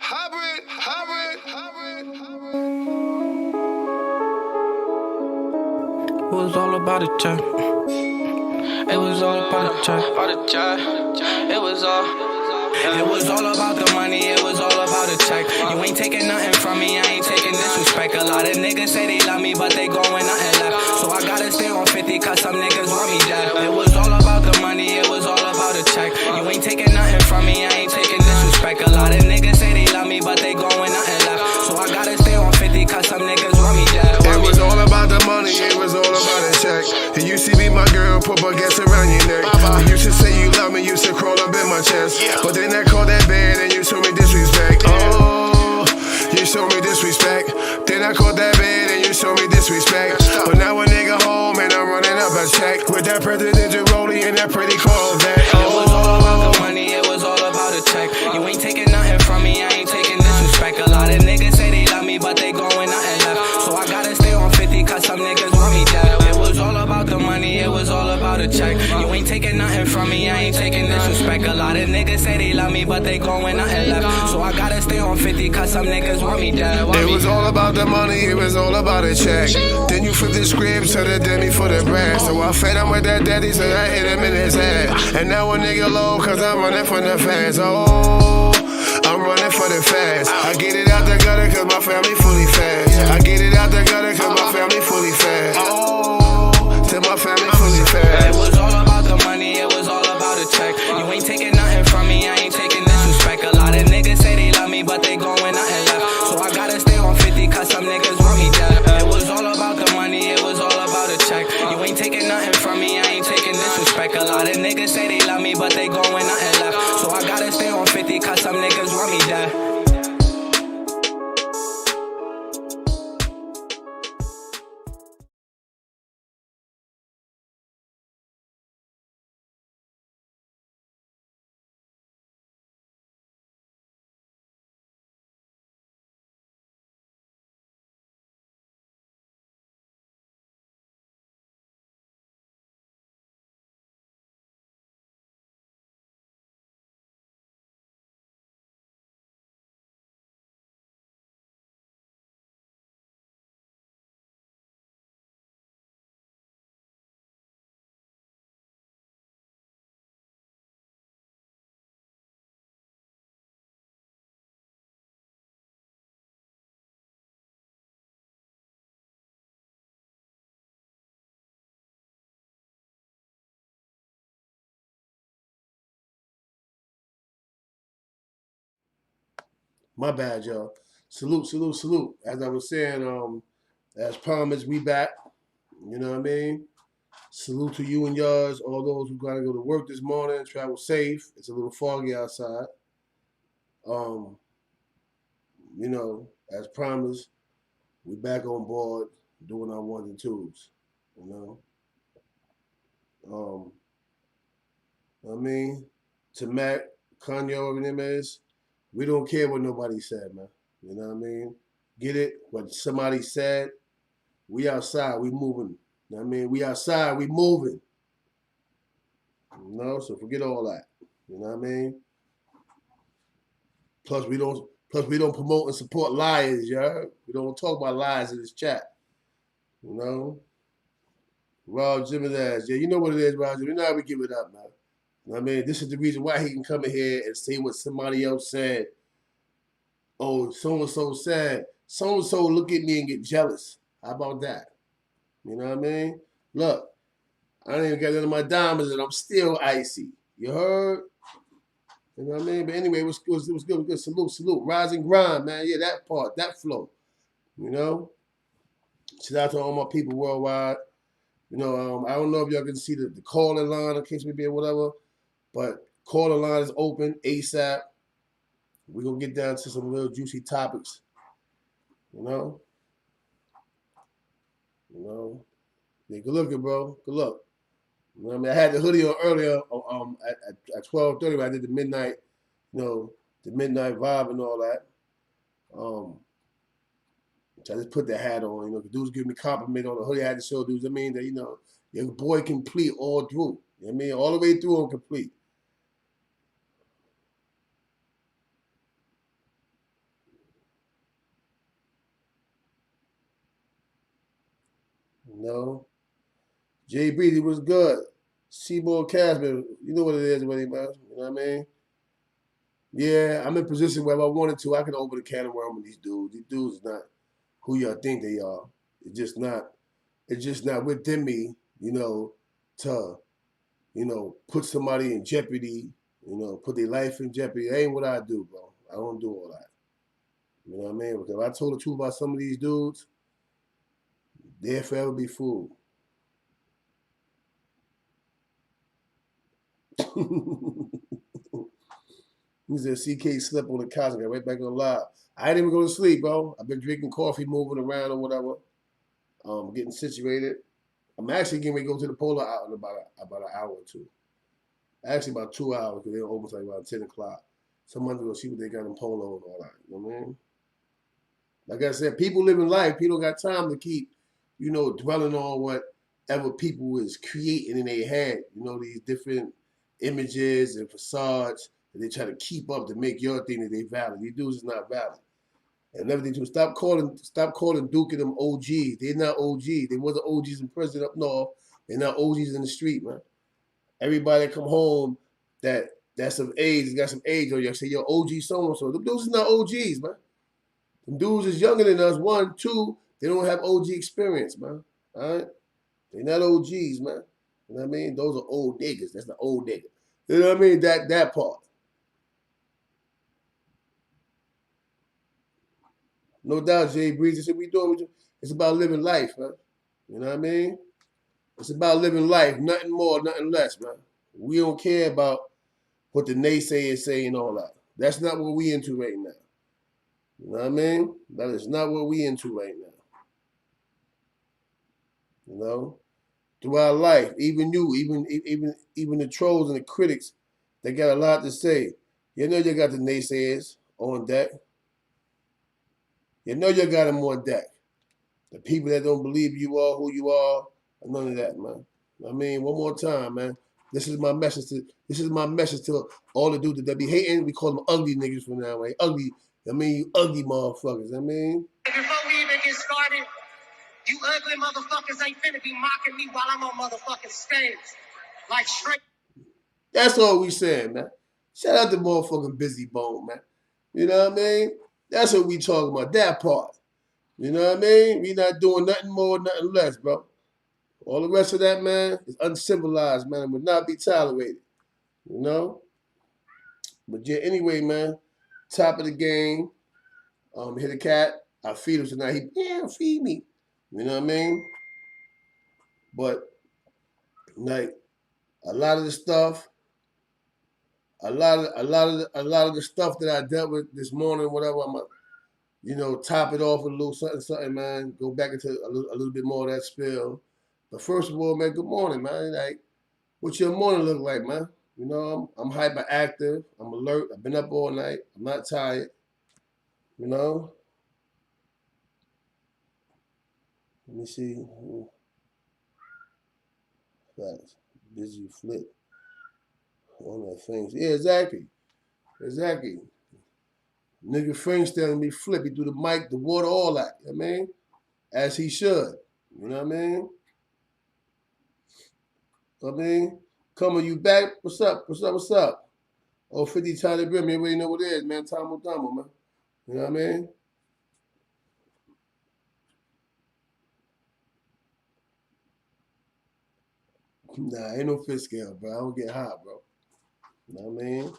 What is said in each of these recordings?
It was all about a check. It was all about a check. It was all about the money. It was all about a check. You ain't taking nothing from me. I ain't taking disrespect. A lot of niggas say they love me, but they going nothing left. So I gotta stay on 50, cause some niggas want me dead. It was all about the money. It was all about a check. You ain't taking nothing from me. I ain't taking disrespect. A lot of niggas say they love me, but they going nothing left. So I gotta stay on 50, cause some niggas want me dead. It was all about the money, it was all about a check. And you see me, my girl, put baguettes around your neck. You used to say you love me, used to crawl up in my chest. But then I called that bad and you showed me disrespect. Oh, you showed me disrespect. Then I called that bad and you showed me disrespect. But now a nigga home and I'm running up a check with that presidential rollie and that pretty Corvette. It was all about the money, it was all about a check. You ain't taking nothing from me, I ain't taking disrespect. A lot of niggas say they love me, but they going nothing left. So I gotta stay on 50, cause some niggas want me dead. It was all about the money, it was all about a check. You ain't taking nothing from me, I ain't taking disrespect. A lot of niggas say they love me, but they going nothing left. So I gotta stay on 50, cause some niggas want me dead. It was all about the money, it was all about a check. Then you flip the script to the demi for the bread. So I fed him with that daddy, so I hit him in his head. And now a nigga low, cause I'm running for the feds. Oh, I'm running for the feds. I get it out the gutter, cause my family fully fed. I get it out the gutter, cause my family fully fed. Oh, till my family fully fed. It was all about the money, it was all about a check. You ain't taking nothing from me, I ain't taking disrespect. A lot of niggas say they love me, but they going nothing left. So I gotta stay on 50, cause some niggas want me dead. It was all about the money, it was all about a check. You ain't taking nothing from me, I ain't taking disrespect. A lot of niggas say they love me, but they going nothing left. So I gotta stay on 50, cause some niggas want me dead. My bad, y'all. Salute. As I was saying, as promised, we back. You know what I mean? Salute to you and yours, all those who gotta go to work this morning. Travel safe. It's a little foggy outside. You know, as promised, we back on board doing our ones and twos. You know? I mean, to Mac, Kanye, whatever them is, we don't care what nobody said, man. You know what I mean? Get it? What somebody said, we outside, we moving. You know what I mean? We outside, we moving. You know, so forget all that. You know what I mean? Plus we don't promote and support liars, y'all. We don't talk about lies in this chat. You know? Rob Jimmy's ass. Yeah, you know what it is, Rob Jimmy. You know how we give it up, man. You know what I mean? This is the reason why he can come in here and say what somebody else said. Oh, so-and-so said. So-and-so look at me and get jealous. How about that? You know what I mean? Look, I ain't even got none of my diamonds and I'm still icy. You heard? You know what I mean? But anyway, it was good. Salute. Rise and grind, man. Yeah, that part, that flow. You know? Shout out to all my people worldwide. You know, I don't know if y'all can see the calling line in case we be or whatever, but calling line is open ASAP. We're going to get down to some real juicy topics. You know? Yeah, good looking, bro. Good luck. You know what I mean? I had the hoodie on earlier at 12:30 when I did the midnight, the midnight vibe and all that. So I just put the hat on, the dudes give me compliment on the hoodie. I had to show dudes, I mean, that, your boy complete all through. You know what I mean? All the way through I'm complete. You know? Jay Breezy was good. Seymour Casper, you know what it is, buddy, man. You know what I mean? Yeah, I'm in a position where if I wanted to, I could open a can of worms with these dudes. These dudes is not who y'all think they are. It's just not. It's just not within me, you know, to, you know, put somebody in jeopardy, you know, put their life in jeopardy. That ain't what I do, bro. I don't do all that. You know what I mean? Because if I told the truth about some of these dudes, they'll forever be fooled. He said CK slept on the couch and got right back on live. I didn't even go to sleep, bro. I've been drinking coffee, moving around or whatever, getting situated. I'm actually getting ready to go to the polo out in about an hour or two. Actually, about 2 hours because they're open like about 10 o'clock. Someone's going to see what they got in polo and all that. You know what I mean? Like I said, people living life. People got time to keep, you know, dwelling on whatever people is creating in their head. You know, these different images and facades that they try to keep up to make your thing that they valid. These dudes is not valid. And everything too. Stop calling Duke and them OGs. They're not OGs. They wasn't OGs in prison up north. They're not OGs in the street, man. Everybody that come home that's of age, got some age on you. Say, yo, OG so-and-so. Them dudes is not OGs, man. Them dudes is younger than us. One, two, they don't have OG experience, man. All right? They're not OGs, man. You know what I mean? Those are old niggas. That's the old nigga. You know what I mean? That part. No doubt, Jay Breeze. That's what we doing. It's about living life, man. You know what I mean? It's about living life. Nothing more, nothing less, man. We don't care about what the naysayers say and all that. That's not what we into right now. You know what I mean? That is not what we into right now. You know? Throughout life, even you, even the trolls and the critics, they got a lot to say. You know you got the naysayers on deck. You know you got them on deck. The people that don't believe you are who you are, none of that, man. I mean, one more time, man. This is my message to all the dudes that be hating. We call them ugly niggas from now, right? Ugly. I mean, you ugly motherfuckers. I mean. Before we even get started, you ugly motherfuckers ain't finna be mocking me while I'm on motherfucking stage. Like straight. That's all we saying, man. Shout out to motherfucking Busy Bone, man. You know what I mean? That's what we talking about, that part. You know what I mean? We not doing nothing more, nothing less, bro. All the rest of that, man, is uncivilized, man. It would not be tolerated. You know? But yeah, anyway, man, top of the game. Hit a cat. I feed him tonight. Feed me. You know what I mean? But like a lot of the stuff, a lot of the stuff that I dealt with this morning, whatever, I'm top it off with a little something, man. Go back into a little bit more of that spill. But first of all, man, good morning, man. Like, what's your morning look like, man? You know, I'm hyperactive. I'm alert. I've been up all night. I'm not tired. You know? Let me see. Facts. Busy flip on that thing. Yeah, exactly. Exactly. Nigga Frank's telling me flip. He do the mic, the water, all that. You know what I mean? As he should. You know what I mean? I mean, Come on, you back? What's up? What's up? What's up? Oh, 50 Tiny Brim, you already know what it is, man. Tamo Tamo, man. You know what I mean? Nah, ain't no fifth scale, bro. I don't get hot, bro. You know what I mean?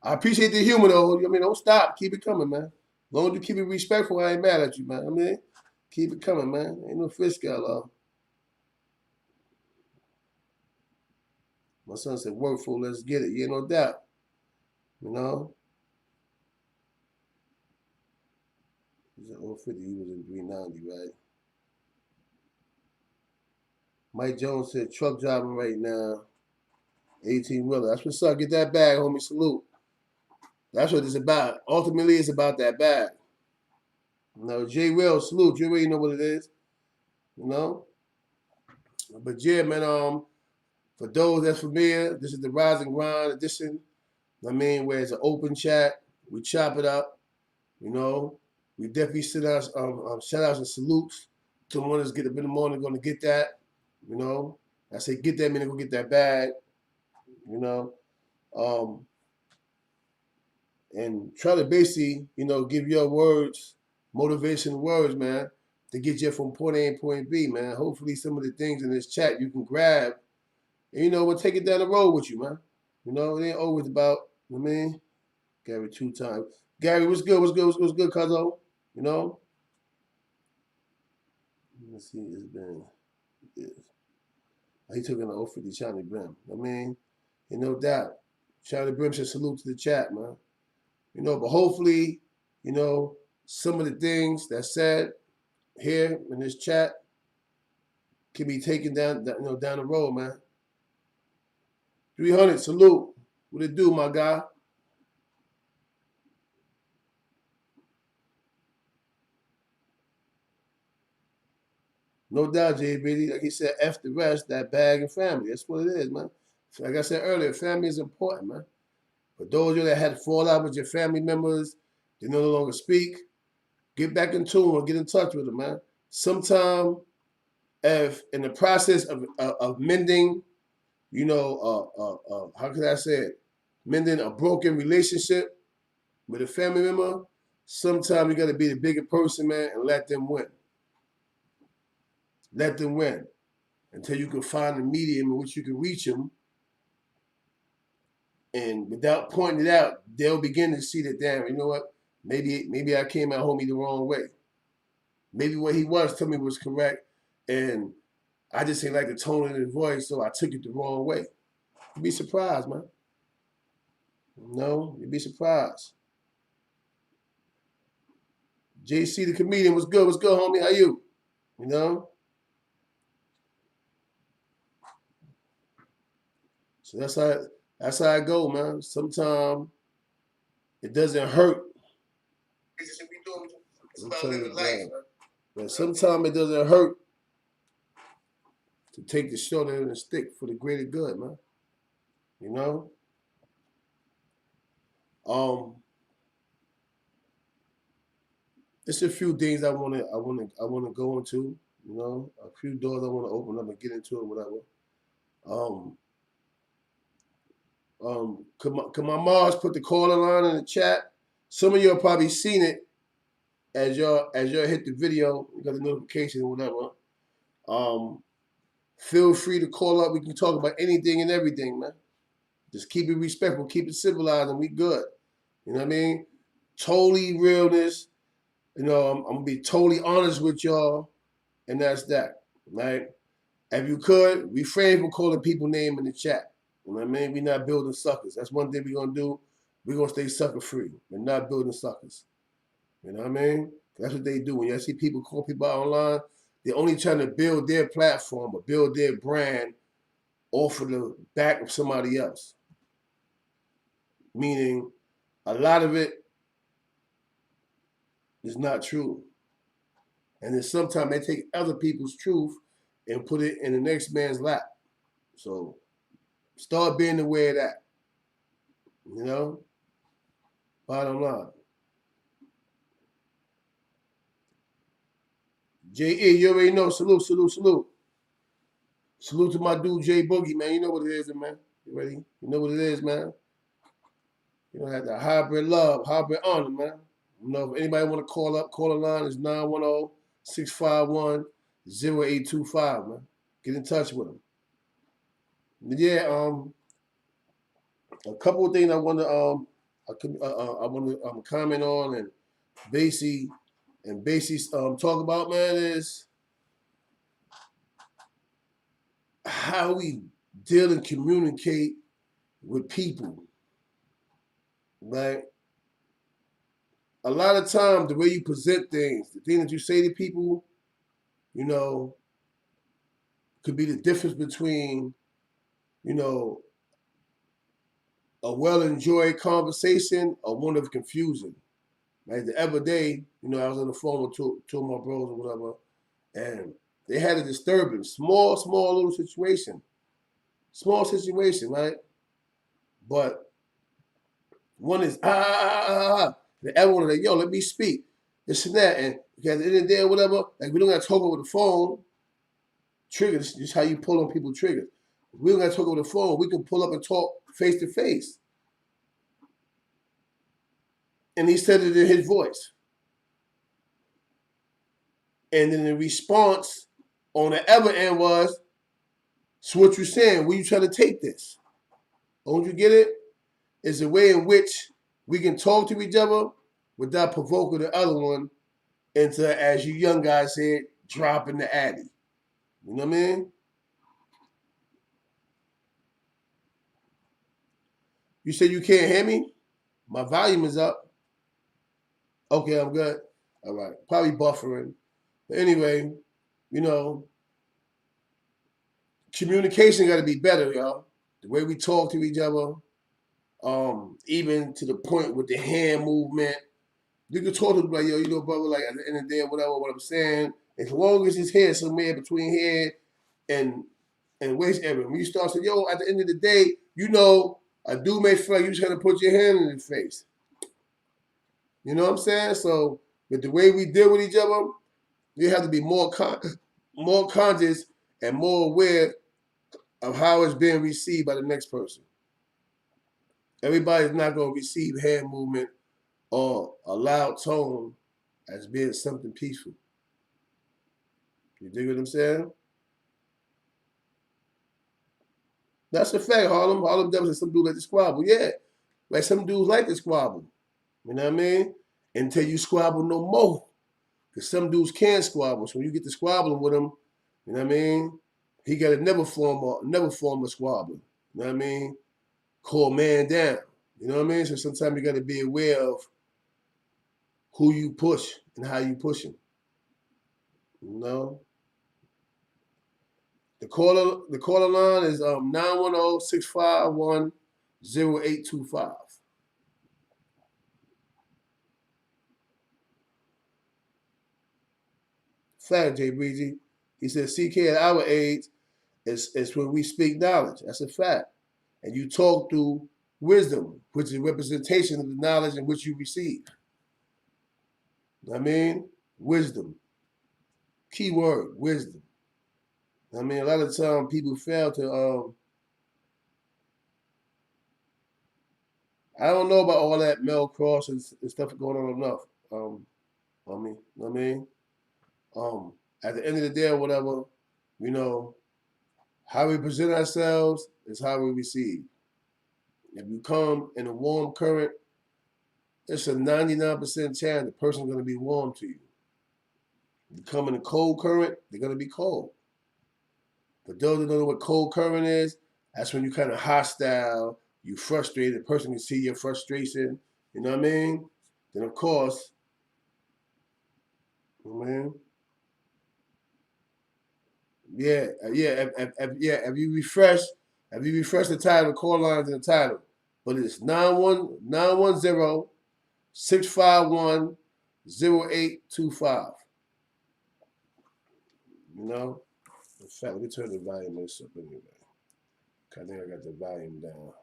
I appreciate the humor, though. I mean, don't stop. Keep it coming, man. As long as you keep it respectful, I ain't mad at you, man. I mean, keep it coming, man. Ain't no fifth scale, My son said, workful, let's get it. Yeah, no doubt. You know? He's at 050, he was in 390, right? Mike Jones said, truck driving right now. 18-wheeler. That's what's up. Get that bag, homie. Salute. That's what it's about. Ultimately, it's about that bag. You know, J. Will, salute. You already know what it is. You know? But yeah, man, for those that's familiar, this is the Rise and Grind edition. I mean, where it's an open chat. We chop it up. You know? We definitely send out shout outs and salutes Someone that's get up in the morning going to get that, you know. I say get that, meaning go get that bag, you know. And try to basically, you know, give your words, motivation words, man, to get you from point A and point B, man. Hopefully some of the things in this chat you can grab and, you know, we'll take it down the road with you, man. You know, it ain't always about, you know what I mean? Gary 2 times. Gary, what's good? What's good, cuzzo? You know? Let's see, it's been, he took an 050 Charlie Brim. I mean, and no doubt. Charlie Brim should salute to the chat, man. You know, but hopefully, you know, some of the things that's said here in this chat can be taken down, you know, down the road, man. 300, salute. What it do, my guy? No doubt, JB. Like he said, F the rest, that bag and family. That's what it is, man. Like I said earlier, family is important, man. For those of you that had to fall out with your family members, they no longer speak, get back in tune or get in touch with them, man. Sometime, if in the process of mending, you know, how can I say it? Mending a broken relationship with a family member, sometimes you got to be the bigger person, man, and let them win. Let them win until you can find the medium in which you can reach them. And without pointing it out, they'll begin to see that, damn, you know what? Maybe I came at homie the wrong way. Maybe what he was telling me was correct, and I just ain't like the tone in his voice, so I took it the wrong way. You'd be surprised, man. No, you'd be surprised. JC the comedian, what's good? What's good, homie? How you? You know? So that's how I go, man. Sometimes it doesn't hurt. But sometimes it doesn't hurt to take the shoulder and the stick for the greater good, man. You know? There's a few things I wanna go into, you know, a few doors I wanna open up and get into it, whatever. Could my Mars put the caller line in the chat? Some of you have probably seen it as y'all hit the video, you got the notification or whatever. Feel free to call up. We can talk about anything and everything, man. Just keep it respectful, keep it civilized, and we good. You know what I mean? Totally realness. You know, I'm gonna be totally honest with y'all, and that's that, right? If you could, refrain from calling people name in the chat. You know what I mean? We're not building suckers. That's one thing we're gonna do. We're gonna stay sucker free. We're not building suckers. You know what I mean? That's what they do. When you see people call people out online, they're only trying to build their platform or build their brand off of the back of somebody else. Meaning, a lot of it is not true. And then sometimes they take other people's truth and put it in the next man's lap. So start being aware of that. You know? Bottom line. J.E., you already know. Salute, salute, salute. Salute to my dude, J Boogie, man. You know what it is, man. You ready? You know what it is, man. You know, have that hybrid love, hybrid honor, man. You know, if anybody want to call up, call the line is 910-651-0825, man. Get in touch with them. Yeah, a couple of things I want to comment on and basically talk about, man, is how we deal and communicate with people, right? A lot of times, the way you present things, the thing that you say to people, you know, could be the difference between, you know, a well-enjoyed conversation or one of confusion. Like the other day, you know, I was on the phone with two of my bros or whatever, and they had a disturbance, small little situation. Small situation, right? But one is, the other one is like, yo, let me speak. This and that. And Because at the end of the day or whatever, like we don't gotta talk over the phone. Triggers, just how you pull on people triggers. We don't gotta talk over the phone. We can pull up and talk face to face. And he said it in his voice. And then the response on the other end was, so what you saying? Where you trying to take this? Don't you get it? It's a way in which we can talk to each other without provoking the other one into, as you young guys said, dropping the addy. You know what I mean? You said you can't hear me? My volume is up. Okay, I'm good. All right. Probably buffering. But anyway, you know, communication got to be better, y'all. The way we talk to each other, even to the point with the hand movement. You can talk to them like, yo, you know, brother, like at the end of the day, whatever, what I'm saying, as long as it's here, somewhere between here and waist area. When you start saying, yo, at the end of the day, you know, a dude may feel like you just trying to put your hand in his face. You know what I'm saying? So, with the way we deal with each other, you have to be more conscious and more aware of how it's being received by the next person. Everybody's not going to receive hand movement or a loud tone as being something peaceful. You dig what I'm saying? That's a fact, Harlem. Harlem Devils some dudes like to squabble. Yeah. Like some dudes like to squabble. You know what I mean? Until you squabble no more. Because some dudes can squabble. So when you get to squabbling with them, you know what I mean? He got to never form a squabble. You know what I mean? Call man down. You know what I mean? So sometimes you got to be aware of who you push and how you push him. You know? The caller line is 910-651-0825. Fact, Jay Breezy. He said CK at our age is when we speak knowledge. That's a fact. And you talk through wisdom, which is a representation of the knowledge in which you receive. I mean, wisdom. Key word, wisdom. I mean, a lot of times people fail to, I don't know about all that male cross and stuff going on enough. You know what I mean? At the end of the day or whatever, you know, how we present ourselves is how we receive. If you come in a warm current, it's a 99% chance the person's going to be warm to you. If you come in a cold current, they're going to be cold. But those that don't know what cold current is, that's when you're kind of hostile, you frustrated, the person can see your frustration, you know what I mean? Then of course, you know what I mean? If you refresh the title, the call lines in the title. But it's 910-651-0825. You know? In fact, let me turn the volume this up anyway. I think I got the volume down.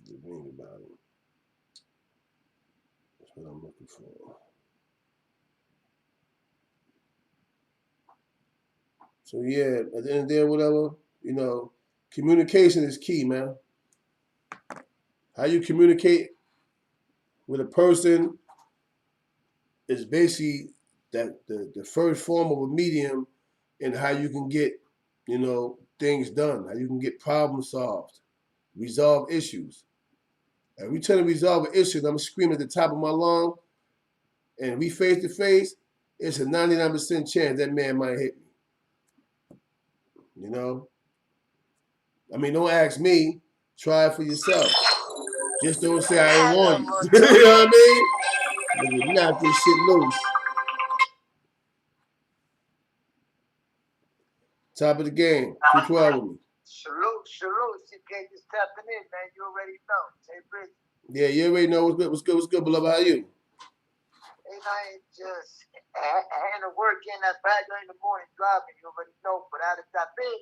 The ring about it. That's what I'm looking for. So yeah, at the end of the day, whatever, you know, communication is key, man. How you communicate with a person is basically that the first form of a medium in how you can get, you know, things done, how you can get problems solved, resolve issues. And we try to resolve an issue, and I'm screaming at the top of my lung, and we face to face, it's a 99% chance that man might hit me. You know? I mean, don't ask me. Try it for yourself. Just don't say I ain't warn you. You know what I mean? Nigga, knock this shit loose. Top of the game. 212 with me. Salute. CK just tapping in, man. You already know. Jay Bridges. Yeah, you already know what's good, beloved. How you? And I ain't just had to work in that back in the morning driving. You already know, but I had to tap in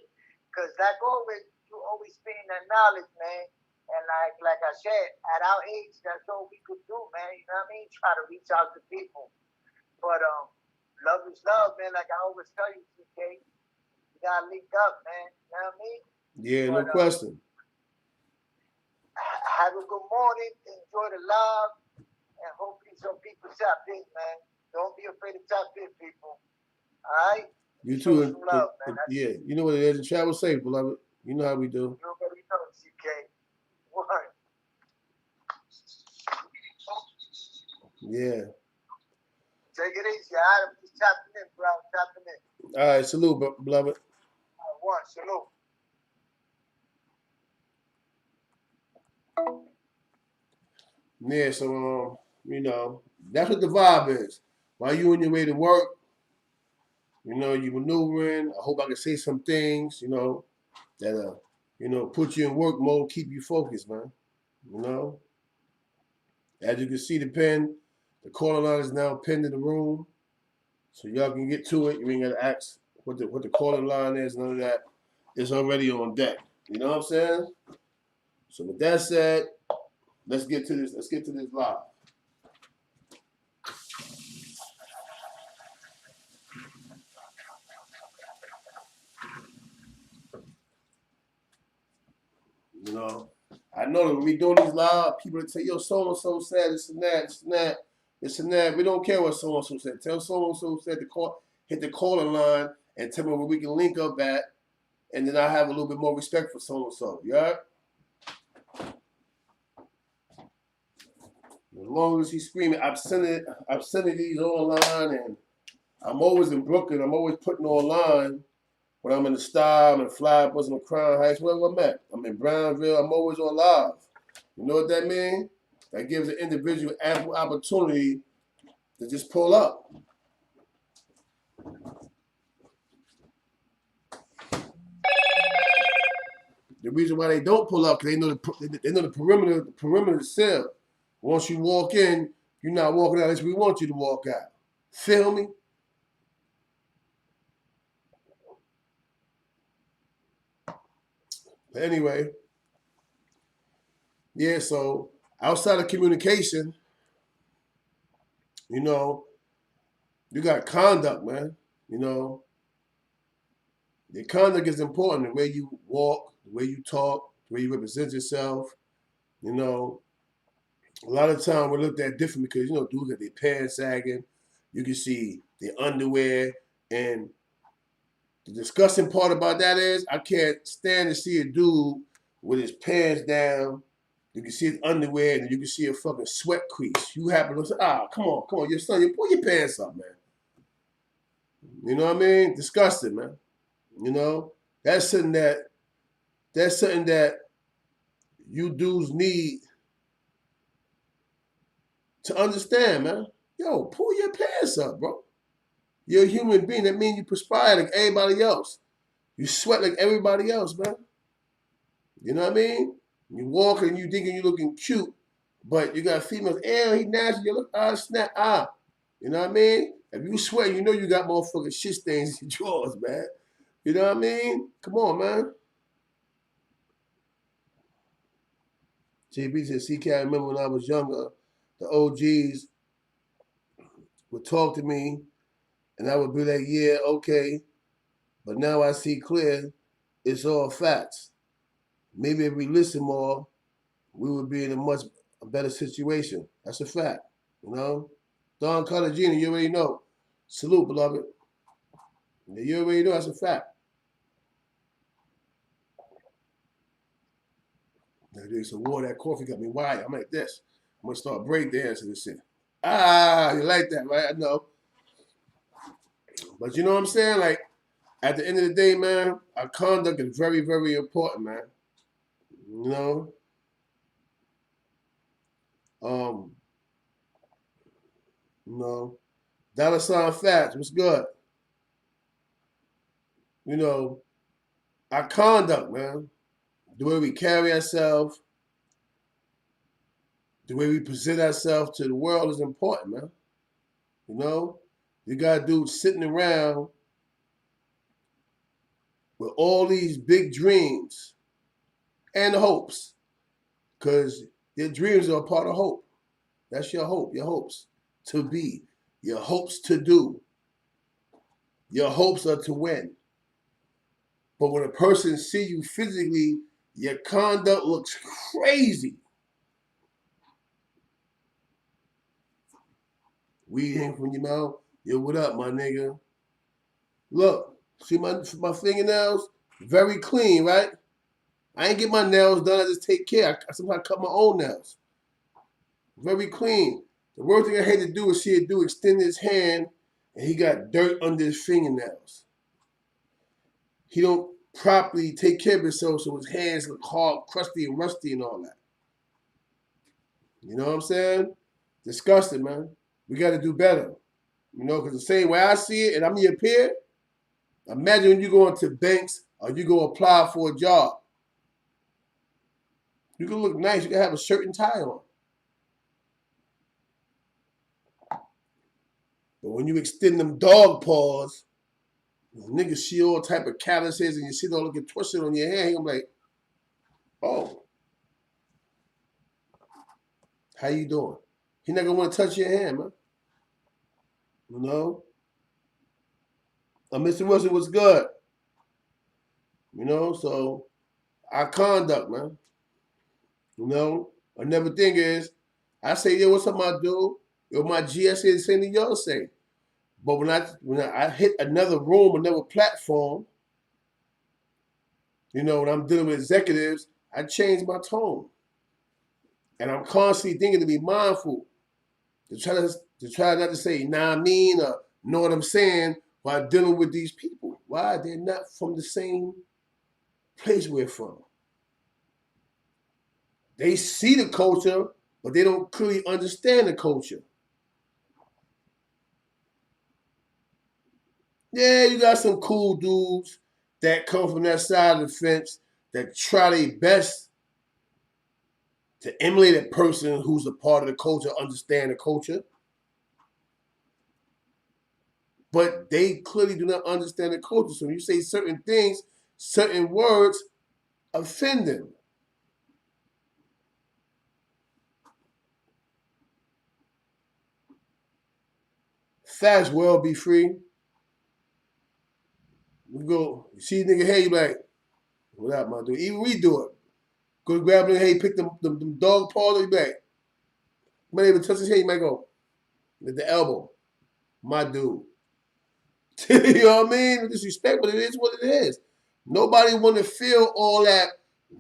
because like always, you always spitting that knowledge, man. And like I said, at our age, that's all we could do, man. You know what I mean? Try to reach out to people. But love is love, man. Like I always tell you, CK, you gotta link up, man. You know what I mean? Yeah, But, no question. Have a good morning. Enjoy the live. And hopefully some people tap in, man. Don't be afraid to tap in, people. All right? You Show too. some love, man. Yeah, you know what it is. And travel safe, beloved. You know how we do. You already know, CK. Word. Yeah. Take it easy. All right? I'm just tapping in, bro. Tapping in. All right, salute, beloved. One, salute. Yeah, so you know, that's what the vibe is. While you on your way to work, you know, you maneuvering. I hope I can say some things, you know, that you know, put you in work mode, keep you focused, man. You know, as you can see, the caller line is now pinned in the room, so y'all can get to it. You ain't gotta ask what the caller line is. None of that. It's already on deck. You know what I'm saying? So with that said, let's get to this. Let's get to this live. You know, I know that when we doing these live, people that say, yo, so-and-so said this and that, this and that, this and that. We don't care what so-and-so said. Tell so-and-so said to call, hit the calling line and tell me where we can link up at, and then I have a little bit more respect for so-and-so. You all right? As long as he's screaming obscenities online, and I'm always in Brooklyn. I'm always putting online when I'm in the Star, I'm in Flybush, I'm in Crown Heights, wherever I'm at. I'm in Brownville. I'm always on live. You know what that means? That gives an individual ample opportunity to just pull up. The reason why they don't pull up, because they know the perimeter is sealed. Once you walk in, you're not walking out unless we want you to walk out. Feel me? But anyway, yeah, so outside of communication, you know, you got conduct, man. You know, your conduct is important. The way you walk, the way you talk, the way you represent yourself. You know, a lot of time we're looked at different because, you know, dudes got their pants sagging. You can see their underwear. And the disgusting part about that is I can't stand to see a dude with his pants down. You can see his underwear and you can see a fucking sweat crease. You happen to say, come on, your son, you pull your pants up, man. You know what I mean? Disgusting, man. You know? That's something that you dudes need to understand, man. Yo, pull your pants up, bro. You're a human being. That means you perspire like everybody else. You sweat like everybody else, man. You know what I mean? You walk and you thinking you're looking cute, but you got females, he nasty, you look, snap, You know what I mean? If you sweat, you know you got motherfucking shit stains in your drawers, man. You know what I mean? Come on, man. JB said, CK, I remember when I was younger, the OGs would talk to me, and I would be like, yeah, okay. But now I see clear, it's all facts. Maybe if we listen more, we would be in a much better situation. That's a fact, you know? Don Cartagena, you already know. Salute, beloved. You already know that's a fact. There's some water, that coffee got me wired. I'm like this. I'm gonna start breakdancing this shit. You like that, right? I know. But you know what I'm saying? Like, at the end of the day, man, our conduct is very, very important, man. You know? You know, dollar sign facts, what's good? You know, our conduct, man. The way we carry ourselves, the way we present ourselves to the world is important, man. You know? You got dudes sitting around with all these big dreams, and hopes. Because your dreams are a part of hope. That's your hope, your hopes to be, your hopes to do. Your hopes are to win. But when a person see you physically, your conduct looks crazy. Weed hang from your mouth. Yo, what up, my nigga? Look, see my fingernails? Very clean, right? I ain't get my nails done. I just take care. I sometimes cut my own nails. Very clean. The worst thing I hate to do is see a dude extend his hand and he got dirt under his fingernails. He don't properly take care of himself, so his hands look hard, crusty, and rusty and all that. You know what I'm saying? Disgusting, man. We got to do better. You know, because the same way I see it, and I'm your peer, imagine when you go into banks or you go apply for a job. You can look nice. You can have a shirt and tie on. But when you extend them dog paws, niggas see all type of calluses and you see them looking twisted on your hand, I'm like, oh, how you doing? He not gonna want to touch your hand, man. You know? Mr. Wilson was good. You know, so our conduct, man. You know? Another thing is, I say, yo, what's up, my dude? Yo, my G, I say the same thing y'all say. But when I hit another room, another platform, you know, when I'm dealing with executives, I change my tone. And I'm constantly thinking to be mindful, to try not to say, nah, I mean, or know what I'm saying while dealing with these people. Why? They're not from the same place we're from. They see the culture, but they don't clearly understand the culture. Yeah, you got some cool dudes that come from that side of the fence that try their best to emulate a person who's a part of the culture, understand the culture. But they clearly do not understand the culture. So when you say certain things, certain words offend them. Fast world be free. You go, you see a nigga, hey, you like, what up, my dude? Even we do it. Go grab him, hey, pick them dog paws, you be like, you might even touch his head, you might go, at the elbow, my dude. You know what I mean? No disrespect, but it is what it is. Nobody want to feel all that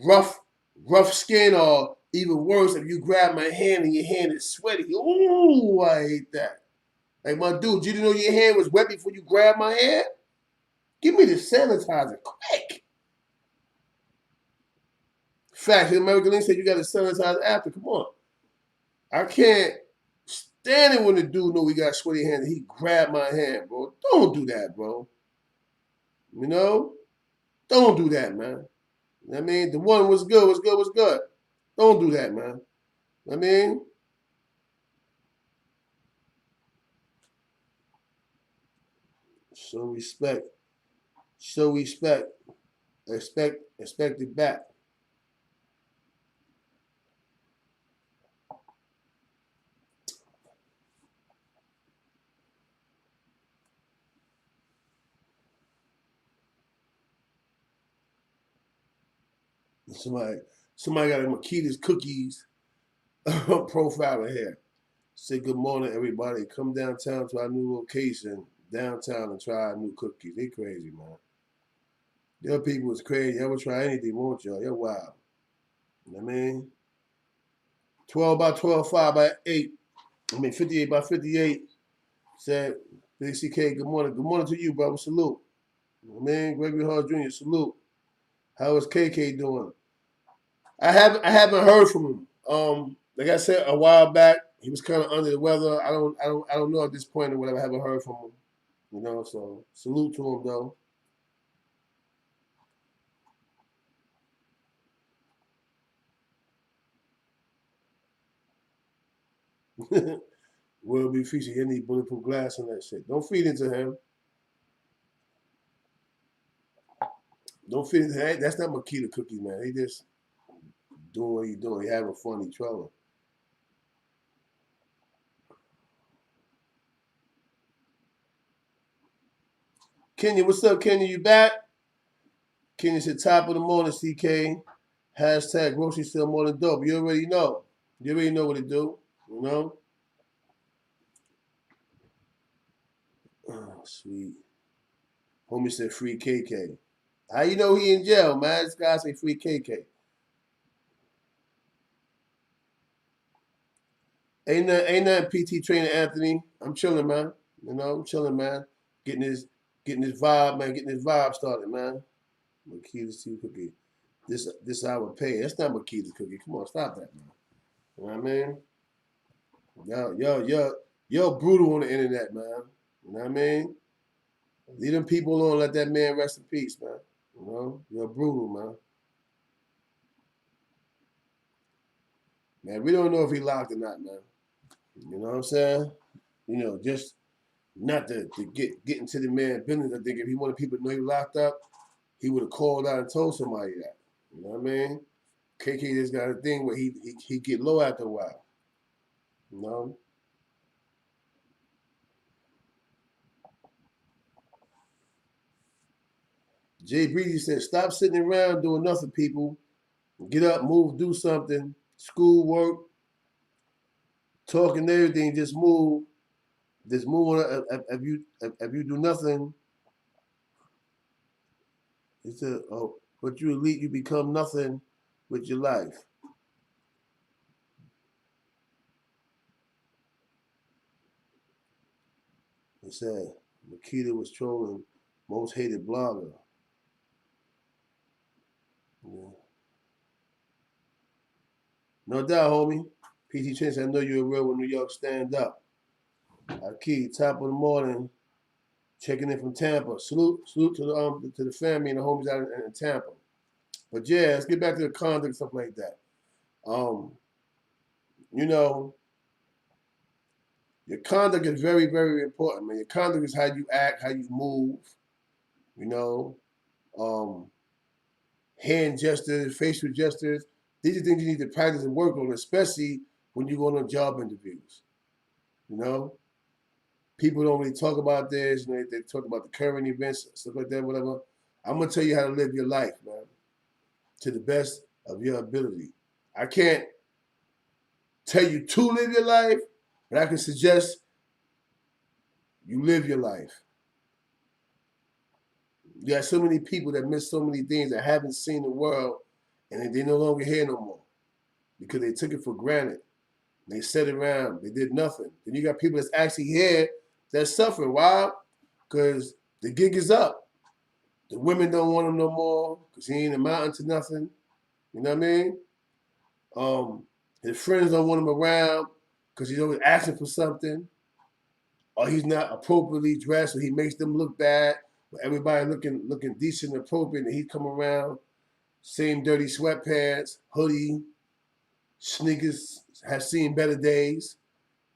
rough skin, or even worse, if you grab my hand and your hand is sweaty. Ooh, I hate that. Like, my dude, you didn't know your hand was wet before you grabbed my hand? Give me the sanitizer, quick. Fact, the American League said you got to sanitize after. Come on. I can't stand it when the dude know we got sweaty hands and he grabbed my hand, bro. Don't do that, bro. You know? Don't do that, man. You know what I mean? The one was good, was good, was good. Don't do that, man. You know what I mean? Show respect. Show respect. Expect it back. Somebody got a Makita's Cookies profile in here. Say good morning, everybody. Come downtown to our new location, downtown, and try our new cookies. They crazy, man. Your people is crazy. Y'all will try anything, won't y'all? You're wild. You know what I mean? 12 by 12, 5 by 8. 58 by 58. Said, Big CK, good morning. Good morning to you, brother. Salute. You know what I mean? Gregory Hall Jr., salute. How is KK doing? I haven't heard from him. Like I said a while back, he was kind of under the weather. I don't know at this point or whatever. I haven't heard from him. You know, so salute to him though. Will be featured. He need bulletproof glass and that shit. Don't feed into him. Don't feed into him. That's not Makita cookies, man. They just doing what he doing. He having fun, he trolling. Kenya, what's up, Kenya? You back? Kenya said, top of the morning, CK. Hashtag grocery sale more than dope. You already know. You already know what to do, you know? Oh, sweet. Homie said free KK. How you know he in jail, man? This guy say free KK. Ain't nothing PT trainer Anthony. I'm chilling, man. You know, I'm chilling, man. Getting this vibe, man. Getting this vibe started, man. Makita's tea cookie. This hour pay. That's not Makita's cookie. Come on, stop that, man. You know what I mean? Yo, brutal on the internet, man. You know what I mean? Leave them people alone. Let that man rest in peace, man. You know, you're brutal, man. Man, we don't know if he locked or not, man. You know what I'm saying? You know, just not to get into the man business. I think if he wanted people to know he locked up, he would have called out and told somebody that. You know what I mean? KK just got a thing where he get low after a while. You know? Jay Breezy said, stop sitting around doing nothing, people. Get up, move, do something. School, work, talking, everything. Just move. Just move on. If you do nothing, he said, oh, but you elite, you become nothing with your life. He said, Makita was trolling most hated blogger. Yeah. No doubt, homie. PT Chance, I know you're a real one. New York, stand up. Key, top of the morning, checking in from Tampa. Salute to the family and the homies out in Tampa. But yeah, let's get back to the conduct and stuff like that. You know, your conduct is very, very important, man. Your conduct is how you act, how you move. You know, hand gestures, facial gestures. These are things you need to practice and work on, especially when you go on job interviews. You know, people don't really talk about this. You know, they talk about the current events, stuff like that, whatever. I'm gonna tell you how to live your life, man, to the best of your ability. I can't tell you to live your life, but I can suggest you live your life. You got so many people that miss so many things that haven't seen the world, and they're no longer here no more because they took it for granted. They sat around, they did nothing. Then you got people that's actually here that's suffering. Why? Because the gig is up. The women don't want him no more because he ain't amounting to nothing. You know what I mean? His friends don't want him around because he's always asking for something. Or he's not appropriately dressed, so he makes them look bad. But everybody looking decent and appropriate, and he come around, same dirty sweatpants, hoodie, sneakers, have seen better days.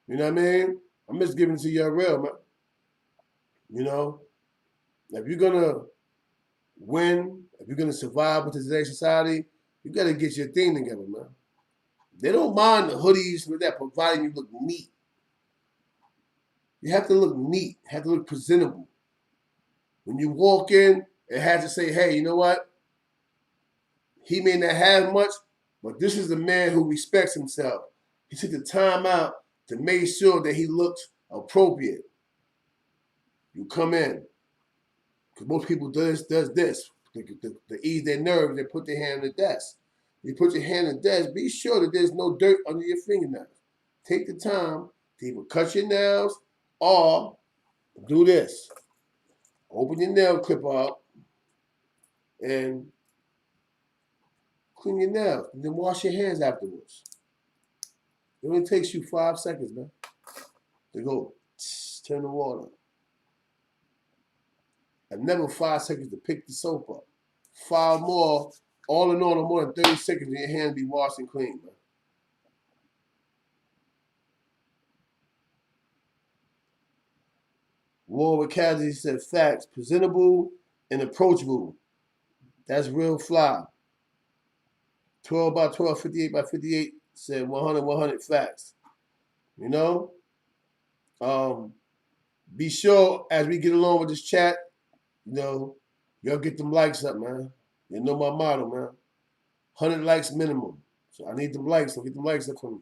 You know what I mean? I'm just giving it to you real, man. You know? If you're gonna win, if you're gonna survive with today's society, you gotta get your thing together, man. They don't mind the hoodies with that, providing you look neat. You have to look neat, have to look presentable. When you walk in, it has to say, hey, you know what? He may not have much, but this is a man who respects himself. He took the time out to make sure that he looks appropriate. You come in, because most people does this. To ease their nerves, they put their hand on the desk. You put your hand on the desk, be sure that there's no dirt under your fingernails. Take the time to either cut your nails or do this. Open your nail clipper up and clean your nails. And then wash your hands afterwards. It only takes you 5 seconds, man. To go, turn the water. And never 5 seconds to pick the soap up. 5 more, all in all, no more than 30 seconds, and your hands be washed and clean, man. Warwick Cassidy said facts, presentable and approachable. That's real fly. 12 by 12, 58 by 58 said 100 facts. You know? Be sure as we get along with this chat, you know, y'all get them likes up, man. You know my motto, man. 100 likes minimum. So I need them likes, so get them likes up for me.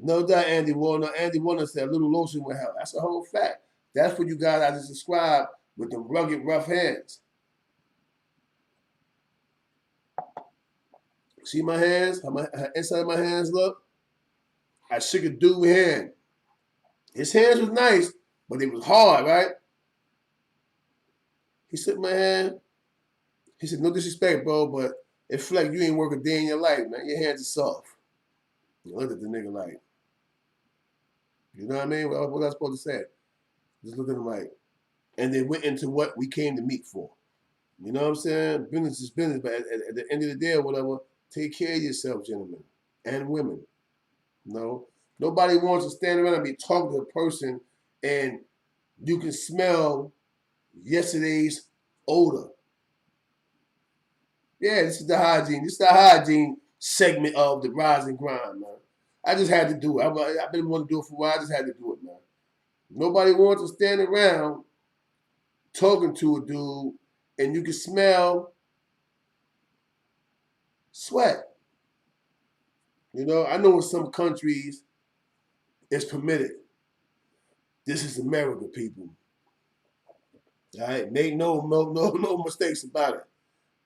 No doubt Andy Warner. Andy Warner said a little lotion will help. That's a whole fact. That's what you guys I just described with the rugged, rough hands. See my hands? How inside of my hands look? I shook a dude's hand. His hands was nice, but it was hard, right? He shook my hand. He said, no disrespect, bro, but it feel like you ain't work a day in your life, man. Your hands are soft. I looked at the nigga like, you know what I mean? What was I supposed to say? Just look at him like, and then went into what we came to meet for. You know what I'm saying? Business is business, but at the end of the day or whatever, take care of yourself, gentlemen and women. No, nobody wants to stand around and be talking to a person and you can smell yesterday's odor. Yeah, this is the hygiene. This is the hygiene segment of the Rise and Grind, man. I just had to do it. I've been wanting to do it for a while. I just had to do it, man. Nobody wants to stand around talking to a dude and you can smell sweat. You know, I know in some countries it's permitted. This is America, people. All right, make no mistakes about it.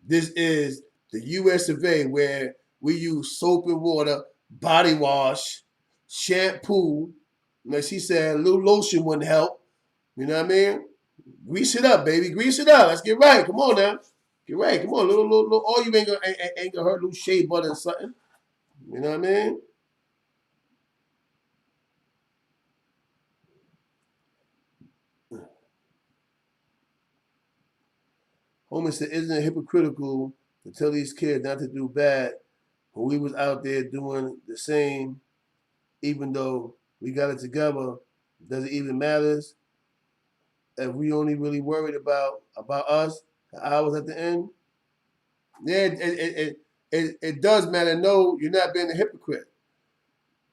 This is the U.S. of A. where we use soap and water, body wash, shampoo. Like she said, a little lotion wouldn't help. You know what I mean? Grease it up, baby. Grease it up. Let's get right. Come on now. Get right. Come on. Little. All you ain't gonna hurt. Little shea butter or something. You know what I mean? Homer said, isn't it hypocritical to tell these kids not to do bad when we was out there doing the same, even though we got it together? Does it even matter if we only really worried about us, the hours at the end? Yeah, it does matter. No, you're not being a hypocrite.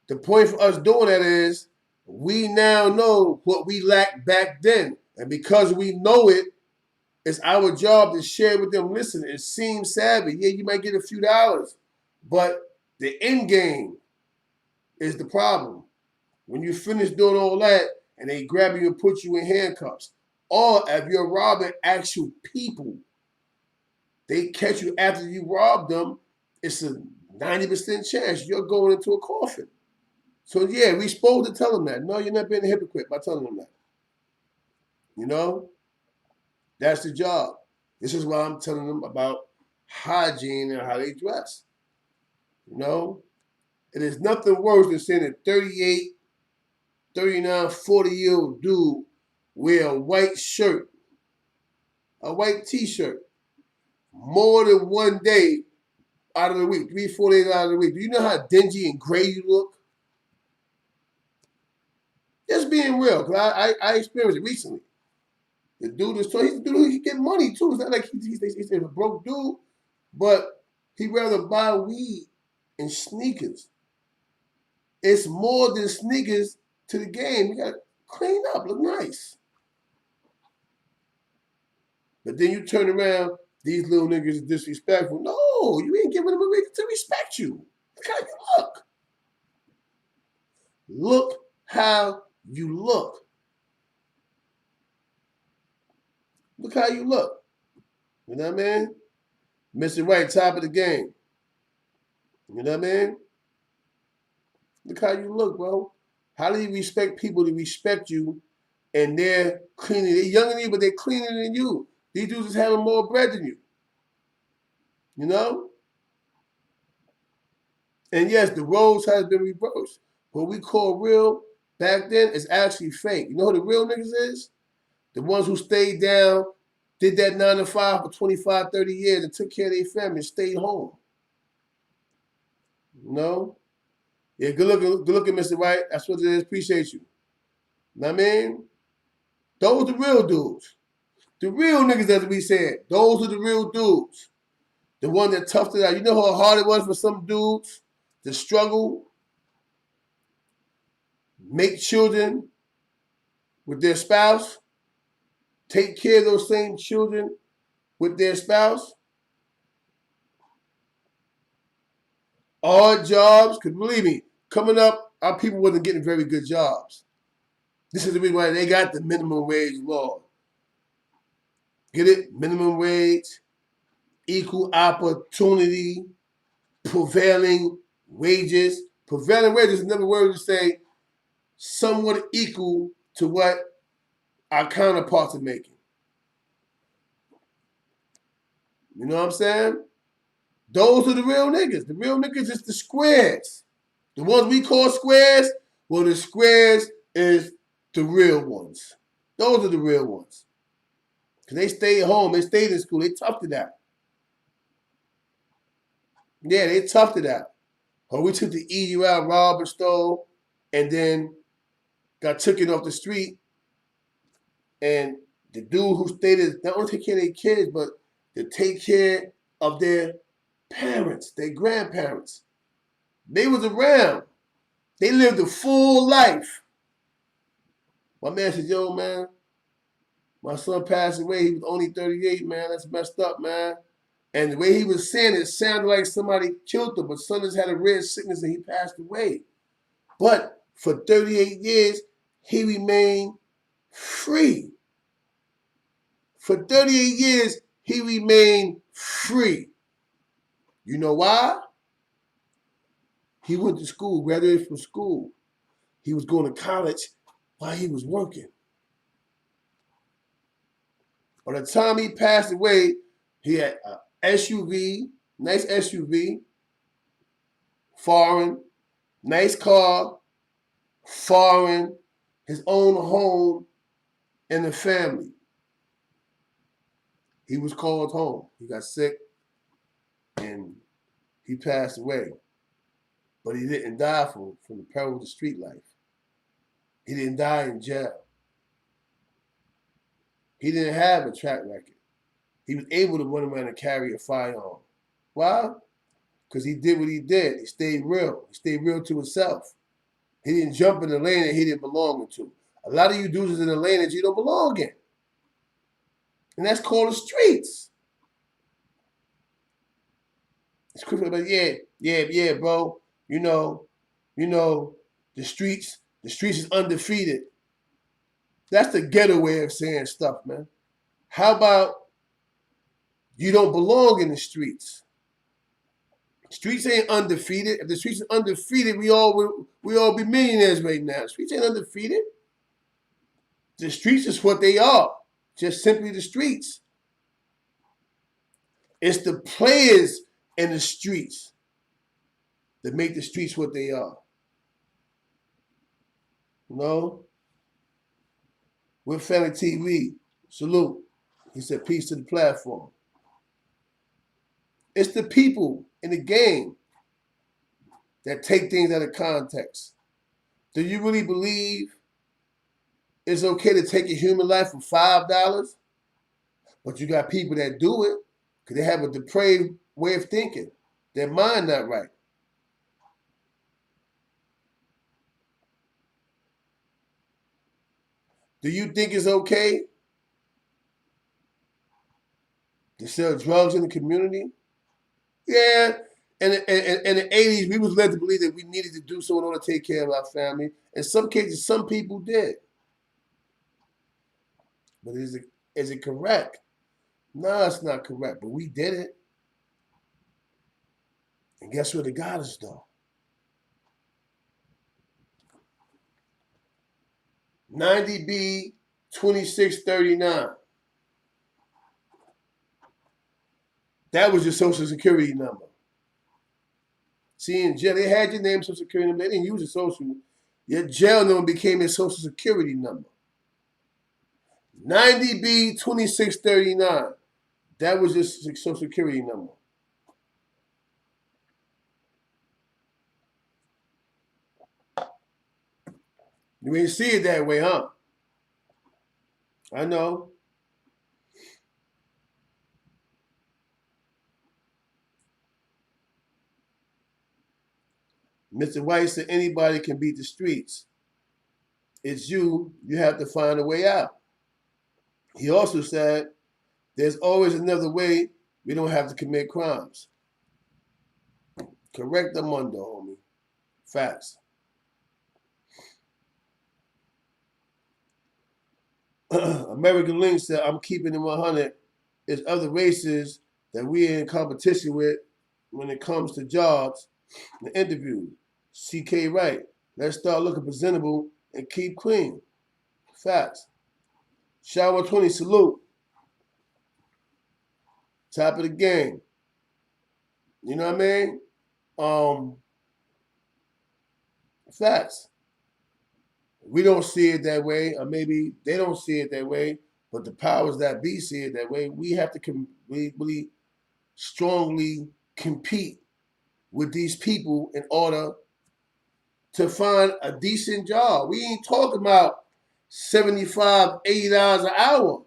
The point for us doing that is we now know what we lacked back then. And because we know it, it's our job to share with them. Listen, it seems savvy. Yeah, you might get a few dollars, but the end game is the problem. When you finish doing all that and they grab you and put you in handcuffs, or if you're robbing actual people, they catch you after you rob them, it's a 90% chance you're going into a coffin. So yeah, we're supposed to tell them that. No, you're not being a hypocrite by telling them that. You know? That's the job. This is why I'm telling them about hygiene and how they dress. You know? It is nothing worse than seeing a 38, 39, 40-year-old dude wear a white shirt, a white t-shirt, more than one day out of the week, 3-4 days out of the week. Do you know how dingy and gray you look? Just being real, because I experienced it recently. The dude is he's a dude who can get money too. It's not like he's a broke dude, but he'd rather buy weed and sneakers. It's more than sneakers to the game. You gotta clean up, look nice. But then you turn around, these little niggas are disrespectful. No, you ain't giving them a reason to respect you. Look how you look. Look how you look. Look how you look. You know what I mean? Mr. Right, top of the game. You know what I mean? Look how you look, bro. How do you respect people to respect you and they're cleaning? They're younger than you, but they're cleaner than you. These dudes is having more bread than you. You know? And yes, the roles has been reversed. What we call real back then is actually fake. You know who the real niggas is? The ones who stayed down, did that 9 to 5 for 25, 30 years and took care of their family and stayed home. You know? Yeah, good looking, Mr. White. That's what it is. Appreciate you. Know what I mean? Those are the real dudes. The real niggas, as we said, those are the real dudes. The one that toughed it out. You know how hard it was for some dudes to struggle, make children with their spouse, take care of those same children with their spouse? Odd jobs, because believe me, coming up, our people wasn't getting very good jobs. This is the reason why they got the minimum wage law. Get it? Minimum wage, equal opportunity, prevailing wages. Prevailing wages is another word to say somewhat equal to what our counterparts are making. You know what I'm saying? Those are the real niggas. The real niggas is the squares. The ones we call squares, well, the squares is the real ones. Those are the real ones. Because they stayed home, they stayed in school, they toughed it out. Yeah, they toughed it out. But we took the easy route, robbed and stole, and then got taken off the street. And the dude who stayed is not only take care of their kids, but to take care of their parents, their grandparents. They was around. They lived a full life. My man said, yo, man, my son passed away. He was only 38, man. That's messed up, man. And the way he was saying it sounded like somebody killed him, but son just had a rare sickness and he passed away. But for 38 years, he remained free. For 38 years, he remained free. You know why? He went to school, graduated from school. He was going to college while he was working. By the time he passed away, he had an SUV, nice SUV, foreign, nice car, foreign, his own home, and a family. He was called home. He got sick, and he passed away. But he didn't die from the peril of the street life. He didn't die in jail. He didn't have a track record. He was able to run around and carry a firearm. Why? Because he did what he did. He stayed real. He stayed real to himself. He didn't jump in the lane that he didn't belong into. A lot of you dudes is in the lane that you don't belong in. And that's called the streets. It's quick, but yeah, bro. You know, the streets is undefeated. That's the ghetto way of saying stuff, man. How about you don't belong in the streets? Streets ain't undefeated. If the streets are undefeated, we all be millionaires right now. Streets ain't undefeated. The streets is what they are. Just simply the streets. It's the players in the streets that make the streets what they are. You know? With Family TV, salute. He said, peace to the platform. It's the people in the game that take things out of context. Do you really believe it's okay to take a human life for $5? But you got people that do it because they have a depraved way of thinking. Their mind not right. Do you think it's okay to sell drugs in the community? Yeah. In the 80s, we was led to believe that we needed to do so in order to take care of our family. In some cases, some people did. But is it correct? No, it's not correct. But we did it. And guess where they got us, though? 90B 2639. That was your social security number. See, in jail, they had your name, social security number. They didn't use your social. Your jail number became your social security number. 90B 2639. That was your social security number. You ain't see it that way, huh? I know. Mr. White said anybody can beat the streets. It's you have to find a way out. He also said there's always another way. We don't have to commit crimes. Correct the mundo, homie. Facts. American Link said, I'm keeping it 100. There's other races that we're in competition with when it comes to jobs and interviews. CK Wright, let's start looking presentable and keep clean. Facts. Shower 20, salute. Top of the game. You know what I mean? Facts. We don't see it that way, or maybe they don't see it that way, but the powers that be see it that way. We have to really strongly compete with these people in order to find a decent job. We ain't talking about $75, $80 an hour.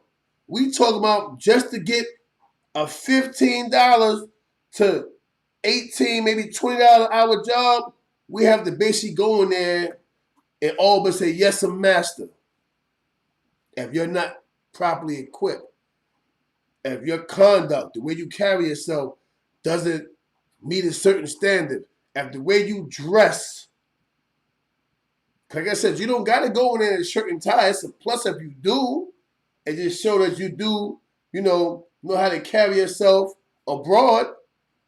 We talking about just to get a $15 to $18, maybe $20 an hour job. We have to basically go in there and all but say, yes, I'm master. If you're not properly equipped, if your conduct, the way you carry yourself doesn't meet a certain standard, if the way you dress, like I said, you don't got to go in there in a shirt and tie. It's a plus if you do, and just show that you do, know how to carry yourself abroad,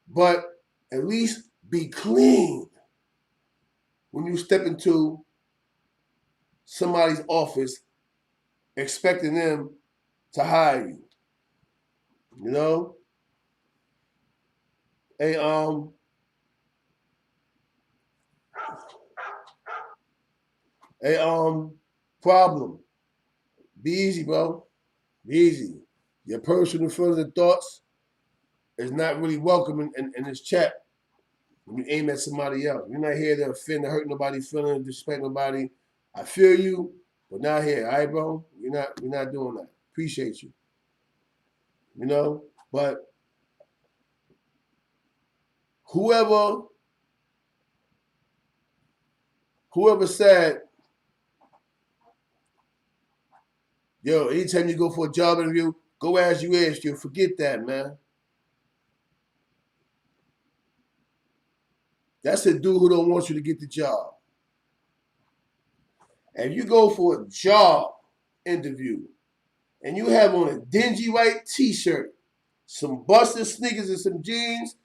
but at least be clean when you step into somebody's office expecting them to hire you. You know? Hey, problem. Be easy, bro. Be easy. Your personal feelings and thoughts is not really welcome in this chat when you aim at somebody else. You're not here to offend or hurt nobody's feelings, disrespect nobody. I feel you, but not here. All right, bro? We're not doing that. Appreciate you. But whoever said, yo, anytime you go for a job interview, go as you is, you forget that, man. That's a dude who don't want you to get the job. If you go for a job interview and you have on a dingy white t-shirt, some busted sneakers and some jeans,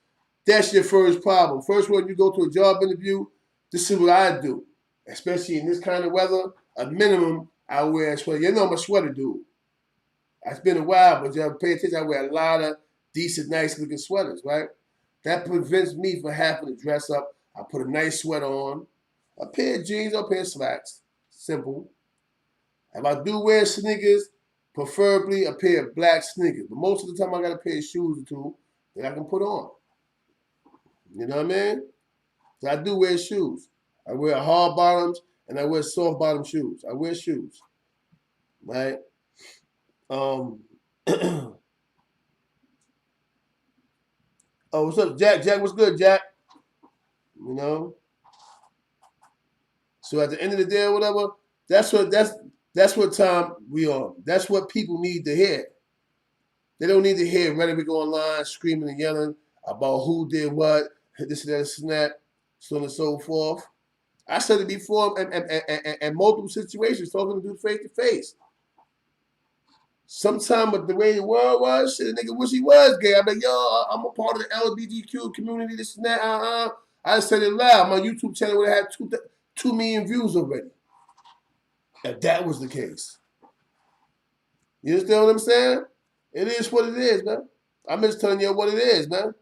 that's your first problem. First, when you go to a job interview, this is what I do. Especially in this kind of weather, a minimum, I wear a sweater. You know I'm a sweater dude. It's been a while, but you have to pay attention. I wear a lot of decent, nice-looking sweaters, right? That prevents me from having to dress up. I put a nice sweater on, a pair of jeans or a pair of slacks. Simple. If I do wear sneakers, preferably a pair of black sneakers. But most of the time, I got a pair of shoes or two that I can put on. You know what I mean? So I do wear shoes. I wear hard bottoms and I wear soft bottom shoes. I wear shoes. Right? Oh, what's up, Jack? Jack, what's good, Jack? So at the end of the day or whatever, that's what time we on. That's what people need to hear. They don't need to hear rhetoric online, screaming and yelling about who did what, this and that, this and that, so on and so forth. I said it before in multiple situations, talking to dudes face to face. Sometime with the way the world was, shit, a nigga wish he was gay. I'm like, yo, I'm a part of the LGBTQ community, this and that, I said it loud. My YouTube channel would have had 2 million views already. If that was the case. You understand what I'm saying? It is what it is, man. I'm just telling you what it is, man.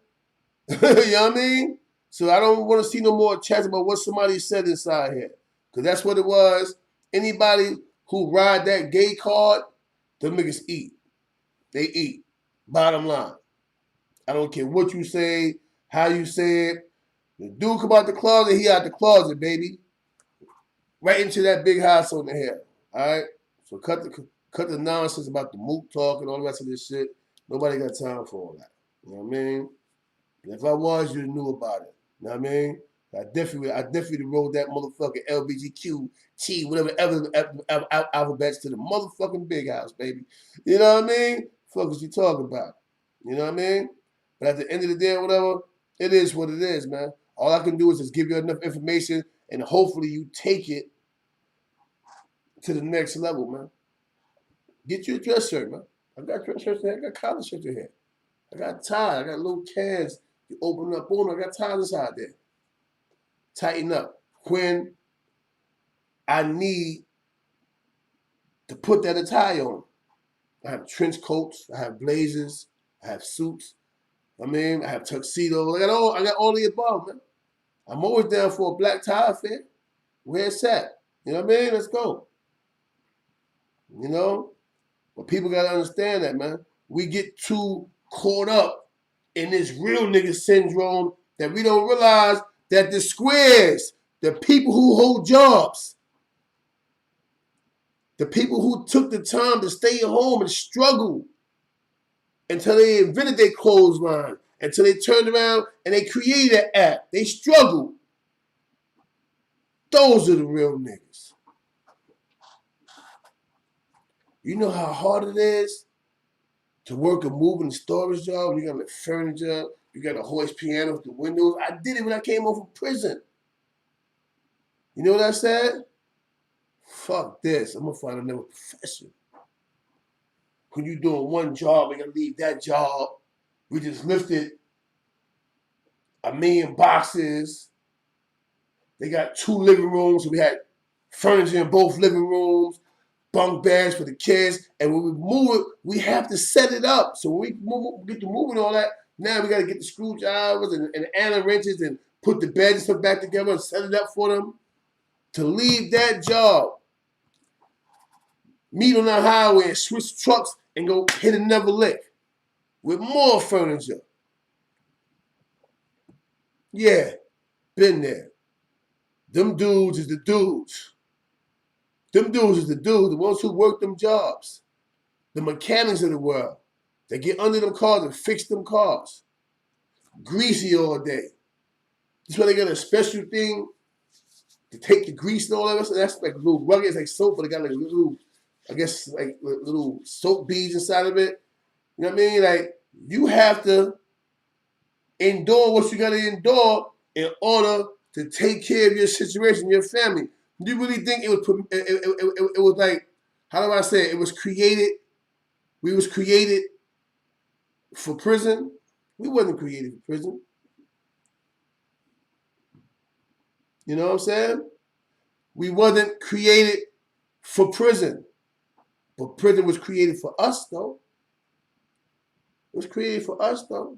You know what I mean? So I don't want to see no more chats about what somebody said inside here. Because that's what it was. Anybody who ride that gay card, them niggas eat. They eat. Bottom line. I don't care what you say, how you say it. The dude come out the closet, he out the closet, baby. Right into that big house on the hair. All right? So cut the nonsense about the moot talk and all the rest of this shit. Nobody got time for all that. You know what I mean? And if I was, you knew about it. You know what I mean? I definitely wrote that motherfucking LBGQ, whatever alphabets to the motherfucking big house, baby. You know what I mean? Fuck what you talking about. You know what I mean? But at the end of the day, whatever, it is what it is, man. All I can do is just give you enough information and hopefully you take it to the next level, man. Get you a dress shirt, man. I got dress shirts in here. I got collar shirts in here. I got ties. I got little cans. You open up, boom, I got ties inside there. Tighten up. When I need to put that attire on. I have trench coats. I have blazers. I have suits. I have tuxedos. I got all the above, man. I'm always down for a black tie affair. Where it's at. You know what I mean? Let's go. You know? But people got to understand that, man. We get too caught up in this real nigga syndrome that we don't realize that the squares, the people who hold jobs, the people who took the time to stay at home and struggle until they invented their clothesline, until they turned around and they created an app. They struggled. Those are the real niggas. You know how hard it is to work a moving storage job? You got to lift furniture. You got to hoist piano with the windows. I did it when I came home from prison. You know what I said? Fuck this. I'm going to find another profession. When you doing one job, we're going to leave that job. We just lifted 1 million boxes. They got 2 living rooms, so we had furniture in both living rooms, bunk beds for the kids. And when we move it, we have to set it up. So when we get to moving all that, now we got to get the screwdrivers and Allen wrenches and put the beds and stuff back together and set it up for them. To leave that job, meet on the highway and switch trucks and go hit another lick with more furniture. Yeah, been there. Them dudes is the dudes. Them dudes is the dudes, the ones who work them jobs. The mechanics of the world. They get under them cars and fix them cars. Greasy all day. That's why they got a special thing to take the grease and all that. That's like a little rugged. It's like soap, but they got like little, I guess, like little soap beads inside of it. You know what I mean? Like, you have to endure what you got to endure in order to take care of your situation, your family. Do you really think it was like, how do I say it? It was created, we was created for prison? We wasn't created for prison. You know what I'm saying? We wasn't created for prison. But prison was created for us, though. It was created for us, though.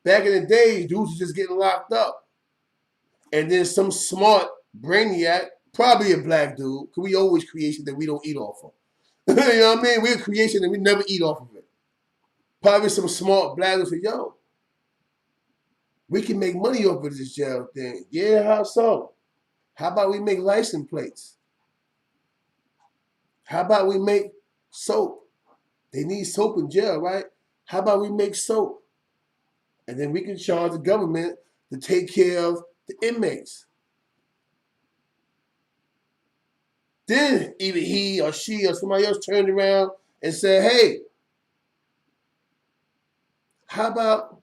Back in the day, dudes were just getting locked up. And then some smart brainiac, probably a black dude, because we always creation that we don't eat off of. You know what I mean? We're a creation that we never eat off of it. Probably some smart black dude said, yo, we can make money off of this jail thing. Yeah, how so? How about we make license plates? How about we make soap? They need soap in jail, right? How about we make soap? And then we can charge the government to take care of the inmates. Then either he or she or somebody else turned around and said, hey, how about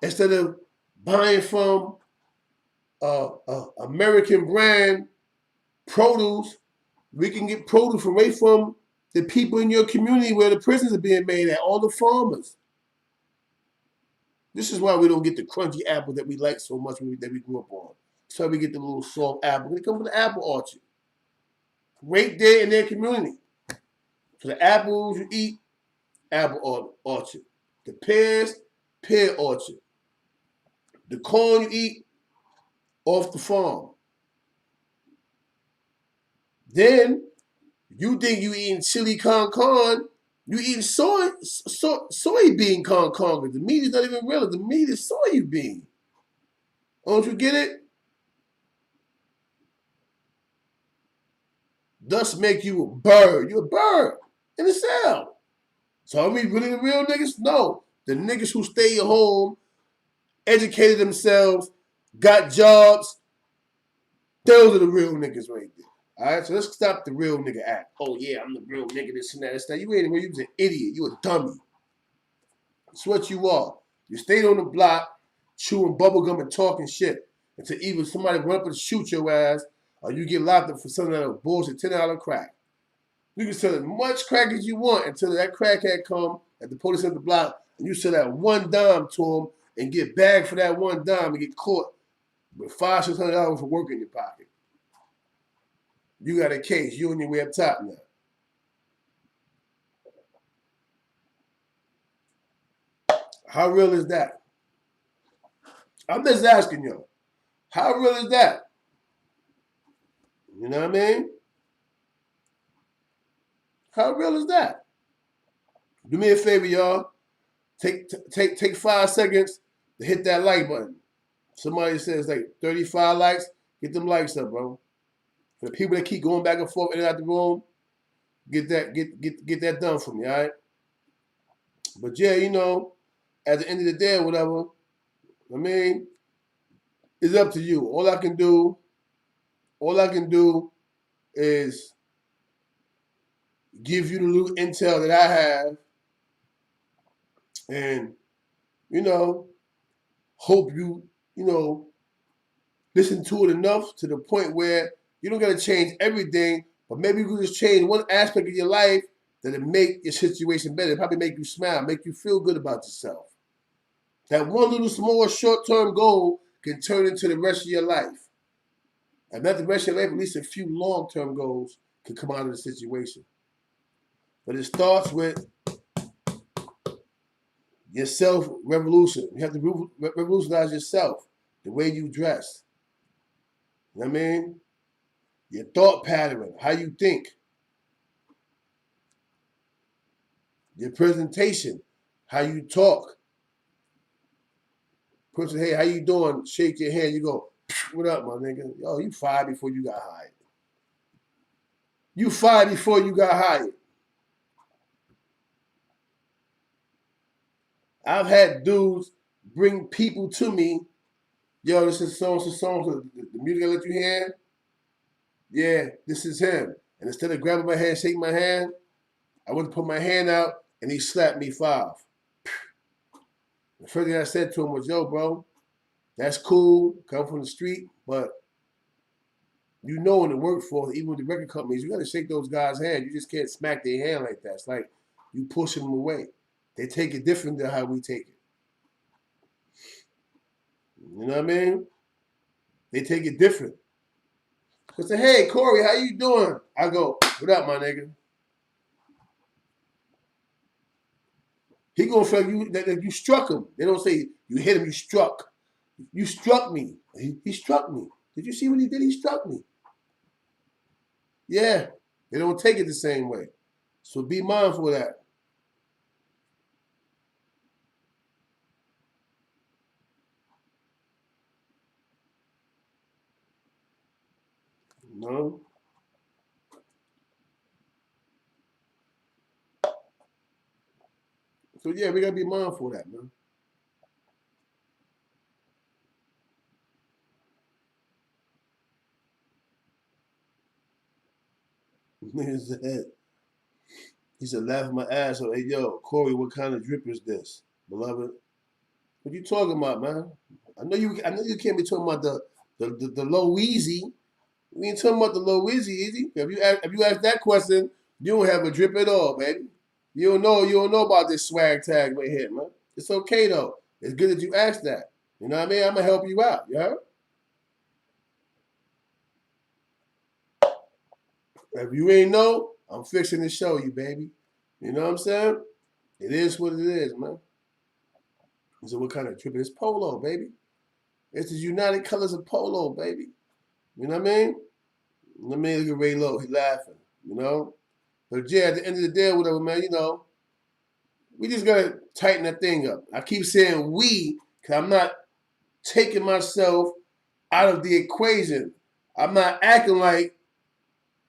instead of buying from American brand produce, we can get produce away from the people in your community where the prisons are being made at, all the farmers. This is why we don't get the crunchy apple that we like so much that we grew up on. That's why we get the little soft apple. They come from the apple orchard. Right there in their community. So the apples you eat, apple orchard. The pears, pear orchard. The corn you eat, off the farm. Then you think you eating chili con carne, you eating soybean con carne. The meat is not even real. The meat is soybean. Don't you get it? Thus make you a bird. You're a bird in a cell. So are we really the real niggas? No. The niggas who stay at home, educated themselves, got jobs. Those are the real niggas right there. All right, so let's stop the real nigga act. Oh yeah, I'm the real nigga. This and that. This and that. You ain't. You was an idiot. You a dummy. That's what you are. You stayed on the block, chewing bubblegum and talking shit until either somebody run up and shoot your ass, or you get locked up for some of that bullshit $10 crack. You can sell as much crack as you want until that crackhead come at the police at the block, and you sell that $1 to him and get bagged for that $1 and get caught with $500-$600 for work in your pocket. You got a case. You on your way up top now. How real is that? I'm just asking y'all. How real is that? You know what I mean? How real is that? Do me a favor, y'all. Take 5 seconds to hit that like button. Somebody says like 35 likes. Get them likes up, bro. For the people that keep going back and forth in and out the room, get that done for me, all right? But yeah, you know, at the end of the day or whatever, I mean, it's up to you. All I can do is give you the little intel that I have and, you know, hope you listen to it enough to the point where you don't got to change everything, but maybe you can just change one aspect of your life that'll make your situation better. It'll probably make you smile, make you feel good about yourself. That one little small short-term goal can turn into the rest of your life. And not the rest of your life, at least a few long-term goals can come out of the situation. But it starts with your self-revolution. You have to revolutionize yourself, the way you dress. You know what I mean? Your thought pattern, how you think. Your presentation, how you talk. Person, hey, how you doing? Shake your hand. You go, what up, my nigga? Yo, you fired before you got hired. You fired before you got hired. I've had dudes bring people to me. Yo, this is so-and-so, the music I let you hear. Yeah, this is him. And instead of grabbing my hand, shaking my hand, I went to put my hand out, and he slapped me 5. The first thing I said to him was, yo, bro, that's cool, come from the street, but you know in the workforce, even with the record companies, you got to shake those guys' hand. You just can't smack their hand like that. It's like you pushing them away. They take it different than how we take it. You know what I mean? They take it different. They say, hey, Corey, how you doing? I go, what up, my nigga? He gonna feel like you struck him. They don't say you hit him, you struck. You struck me. He struck me. Did you see what he did? He struck me. Yeah, they don't take it the same way. So be mindful of that. No. So yeah, we gotta be mindful of that, man. He said, laughing my ass off. Hey, yo, Corey, what kind of drip is this, beloved? What you talking about, man? I know you can't be talking about the low easy. We ain't talking about the low easy. If you ask that question, you don't have a drip at all, baby. You don't know about this swag tag right here, man. It's okay though. It's good that you asked that. You know what I mean? I'm gonna help you out, you heard? If you ain't know, I'm fixing to show you, baby. You know what I'm saying? It is what it is, man. So what kind of drip? It's polo, baby. It's the United Colors of polo, baby. You know what I mean? Let me look at Ray Lowe. He laughing, you know? But yeah, at the end of the day or whatever, man, you know, we just got to tighten that thing up. I keep saying we, because I'm not taking myself out of the equation. I'm not acting like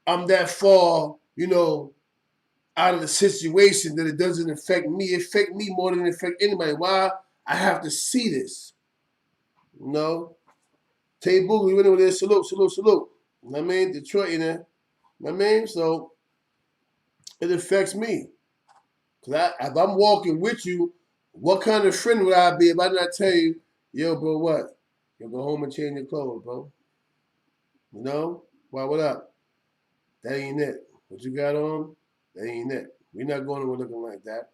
I'm that far, you know, out of the situation that it doesn't affect me. It affects me more than it affects anybody. Why? I have to see this, you know? Tay Boogie, we went over there, salute. You know what I mean? Detroit, you know what I mean? So it affects me. Because if I'm walking with you, what kind of friend would I be if I not tell you, yo, bro, what? You go home and change your clothes, bro. You know? Why, what up? That ain't it. What you got on? That ain't it. We're not going anywhere looking like that.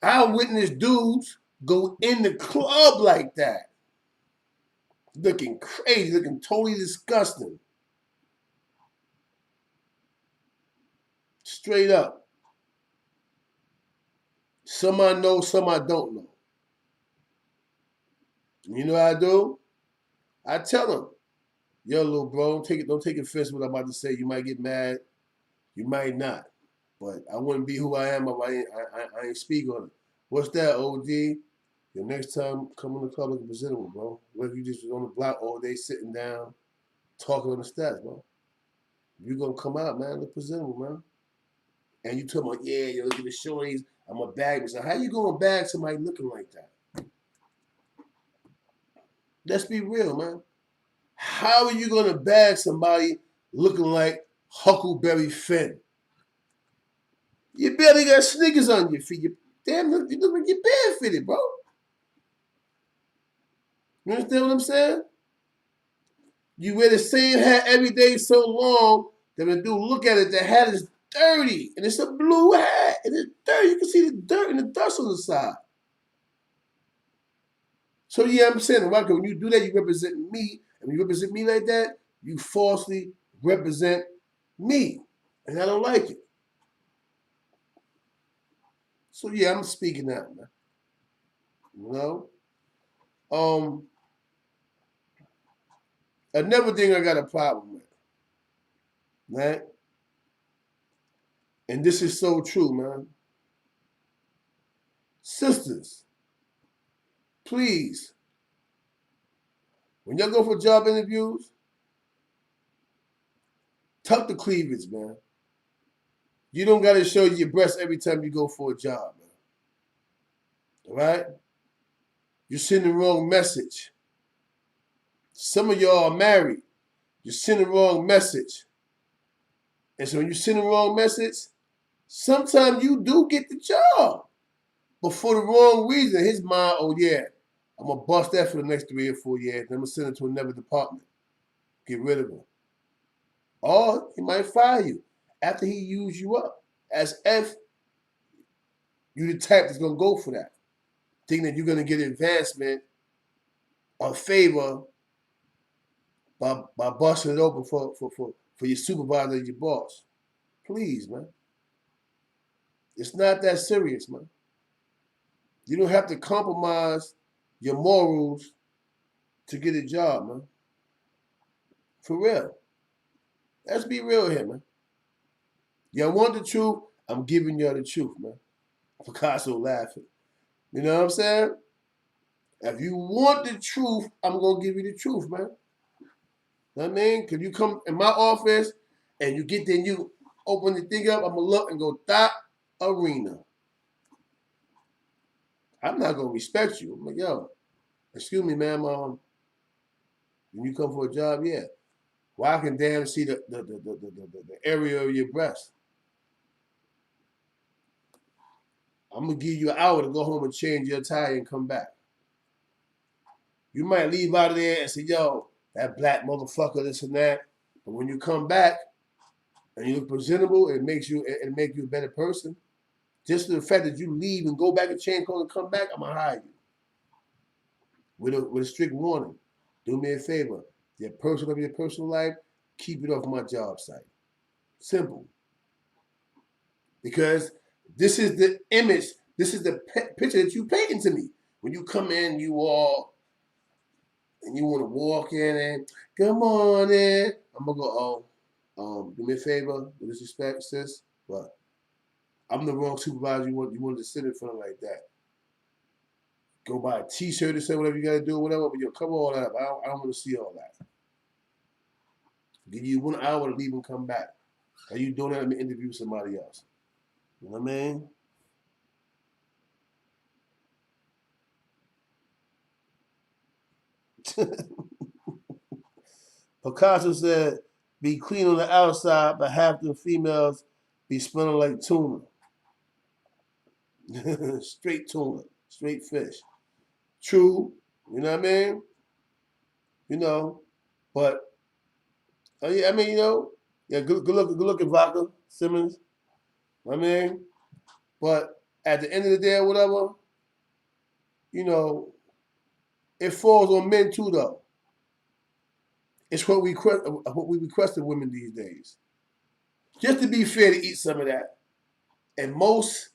I witnessed dudes go in the club like that. Looking crazy, looking totally disgusting. Straight up. Some I know, some I don't know. You know what I do? I tell them, yo, little bro, don't take offense to what I'm about to say. You might get mad. You might not. But I wouldn't be who I am if I ain't speak on it. What's that, OG? Your next time, come in the club and present them, bro. What if you just on the block all day sitting down, talking on the steps, bro? You're going to come out, man. Look presentable, man. And you talking about, yeah, yo, look at the shorties. I'm a bag myself. How you going to bag somebody looking like that? Let's be real, man. How are you going to bag somebody looking like Huckleberry Finn? You barely got sneakers on your feet. You look like you're barefooted, bro. You understand what I'm saying? You wear the same hat every day so long that when a dude look at it, the hat is dirty. And it's a blue hat. And it's dirty. You can see the dirt and the dust on the side. So yeah, I'm saying, right, when you do that, you represent me. And when you represent me like that, you falsely represent me. And I don't like it. So yeah, I'm speaking out, man. You know? Another thing I got a problem with, right? And this is so true, man. Sisters, please, when y'all go for job interviews, tuck the cleavage, man. You don't got to show your breasts every time you go for a job, man. All right? You're sending the wrong message. Some of y'all are married. You're sending the wrong message. And so when you send the wrong message, sometimes you do get the job. But for the wrong reason, his mind, oh yeah, I'm going to bust that for the next 3 or 4 years. Then I'm going to send it to another department. Get rid of him. Or he might fire you after he used you up. As if you the type that's going to go for that. Thinking that you're going to get advancement or favor by busting it open for your supervisor and your boss. Please, man. It's not that serious, man. You don't have to compromise your morals to get a job, man. For real. Let's be real here, man. Y'all want the truth? I'm giving y'all the truth, man. Picasso laughing. You know what I'm saying? If you want the truth, I'm going to give you the truth, man. You know what I mean? Because you come in my office and you get there and you open the thing up, I'm going to look and go, that arena. I'm not going to respect you. I'm like, yo, excuse me, ma'am. When you come for a job, yeah. Well, I can damn see the area of your breast. I'm going to give you an hour to go home and change your tie and come back. You might leave out of there and say, yo, that black motherfucker, this and that. But when you come back and you look presentable, it makes you a better person. Just the fact that you leave and go back and change clothes and come back, I'm going to hire you. With a strict warning. Do me a favor. Your personal life, keep it off my job site. Simple. Because this is the image, this is the picture that you painting to me. When you come in, you all, and you want to walk in and, good morning. I'm going to go, do me a favor, with disrespect, sis. But I'm the wrong supervisor you wanted to sit in front of like that. Go buy a t-shirt or say whatever you got to do, whatever, but you'll cover all that up. I don't want to see all that. Give you 1 hour to leave and come back. Are you doing that? Let me interview somebody else. You know what I mean? Picasso said, be clean on the outside, but half the females be smelling like tuna. Straight tuna, straight fish. True, you know what I mean? You know, but yeah, I mean, you know, yeah, good looking vodka, Simmons. I mean, but at the end of the day or whatever, you know, it falls on men too, though. It's what we request of women these days. Just to be fair, to eat some of that. In most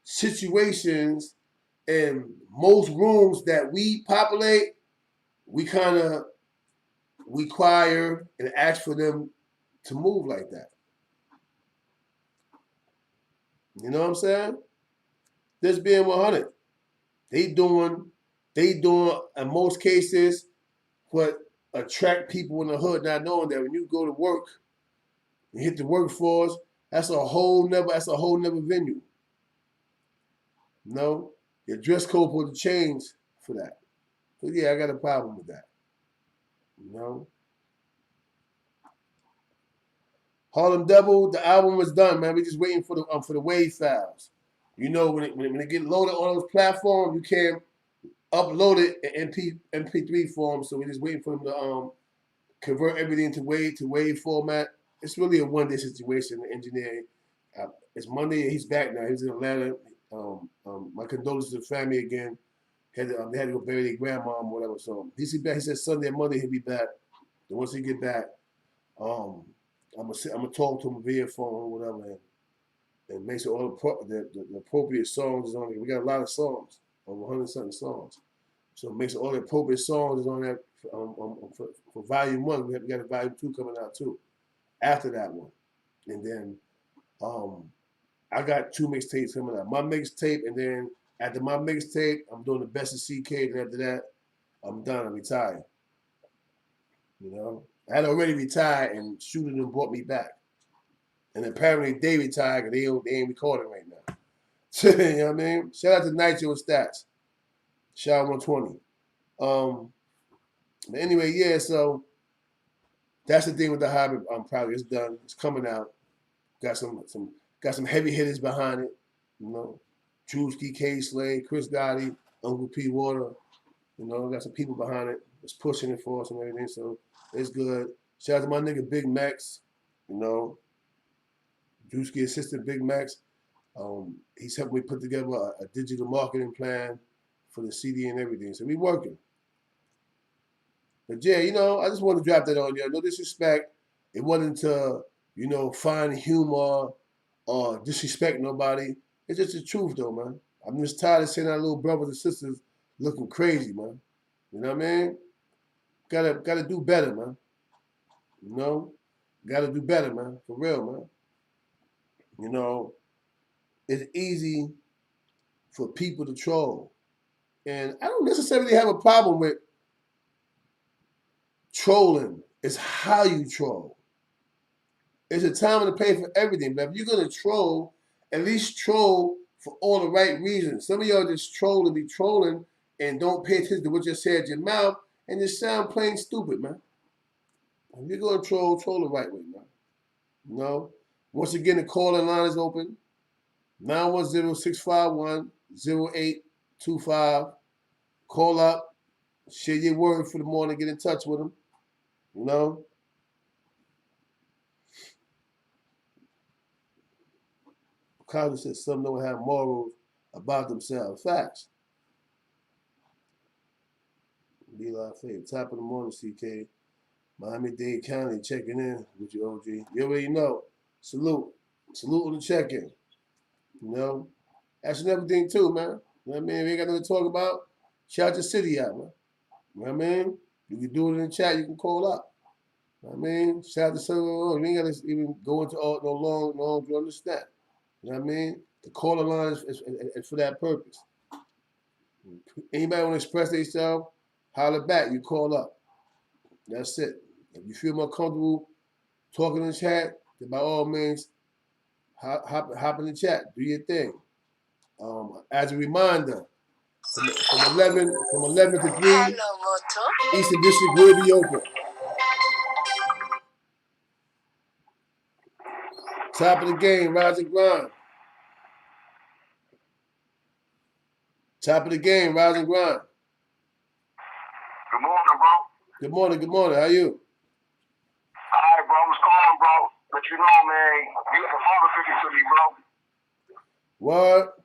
situations, in most rooms that we populate, we kind of require and ask for them to move like that. You know what I'm saying? This being 100, they doing in most cases what attract people in the hood, not knowing that when you go to work, you hit the workforce, that's a whole nother venue. You know, your dress code supposed to change for that. So yeah, I got a problem with that. You know, Harlem Devil, the album was done, man. We just waiting for the wave files. You know, when it get loaded on those platforms, you can't upload it in MP3 form. So we're just waiting for them to convert everything to wave format. It's really a one-day situation. The engineer, it's Monday. He's back now. He's in Atlanta. My condolences to the family again. They had to go bury their grandma or whatever. So he's back. He said Sunday and Monday he'll be back. And once he get back, I'm gonna talk to him via phone or whatever, and make sure all the appropriate songs is on it. We got a lot of songs, over 100-something songs. So make sure all the appropriate songs is on that for volume 1. We got a volume 2 coming out too, after that one, and then I got 2 mixtapes coming out. My mixtape, and then after my mixtape, I'm doing the best of CK. And after that, I'm done. I'm retired. You know, I had already retired, and Shooter them brought me back. And apparently they retired because they ain't recording right now. You know what I mean? Shout out to Nitro Stats. Shout out 120. But anyway, yeah, so that's the thing with the hybrid project. It's done. It's coming out. Got some heavy hitters behind it. You know, Drewski, K. Slade, Chris Gotti, Uncle P. Water. You know, got some people behind it. It's pushing it for us and everything. So it's good. Shout out to my nigga Big Max. You know, Drewski assistant Big Max. He's helped me put together a digital marketing plan for the CD and everything. So we working. But yeah, you know, I just want to drop that on you. No disrespect. It wasn't to, you know, find humor or disrespect nobody. It's just the truth though, man. I'm just tired of seeing our little brothers and sisters looking crazy, man. You know what I mean? Gotta do better, man. You know? Gotta do better, man. For real, man. You know, it's easy for people to troll. And I don't necessarily have a problem with trolling. It's how you troll. It's a time and a place for everything. But if you're going to troll, at least troll for all the right reasons. Some of y'all just troll to be trolling and don't pay attention to what you say at your mouth and just sound plain stupid, man. If you're going to troll the right way, man. You know? Once again, the call-in line is open. 910-651-0825. Call up. Share your word for the morning. Get in touch with them. You know? Congress said some don't have morals about themselves. Facts. Be like favorite. Top of the morning, CK. Miami-Dade County checking in with you, OG. You already know. Salute. Salute on the check-in. You know? That's another thing too, man. You know what I mean? If you ain't got nothing to talk about, shout your city out, man. You know what I mean? You can do it in the chat, you can call up. You know what I mean? Shout out to someone. You ain't got to even go into all no long, you understand. You know what I mean? The caller line is for that purpose. Anybody want to express themselves, holler back, you call up. That's it. If you feel more comfortable talking in the chat, then by all means, hop in the chat, do your thing. As a reminder, from 11 to 3, Eastern District will be open. Top of the game, rise and grind. Top of the game, rise and grind. Good morning, bro. Good morning, good morning. How you? All right, bro. I was calling, bro. Let you know, man. You was a father figure to me, bro. What?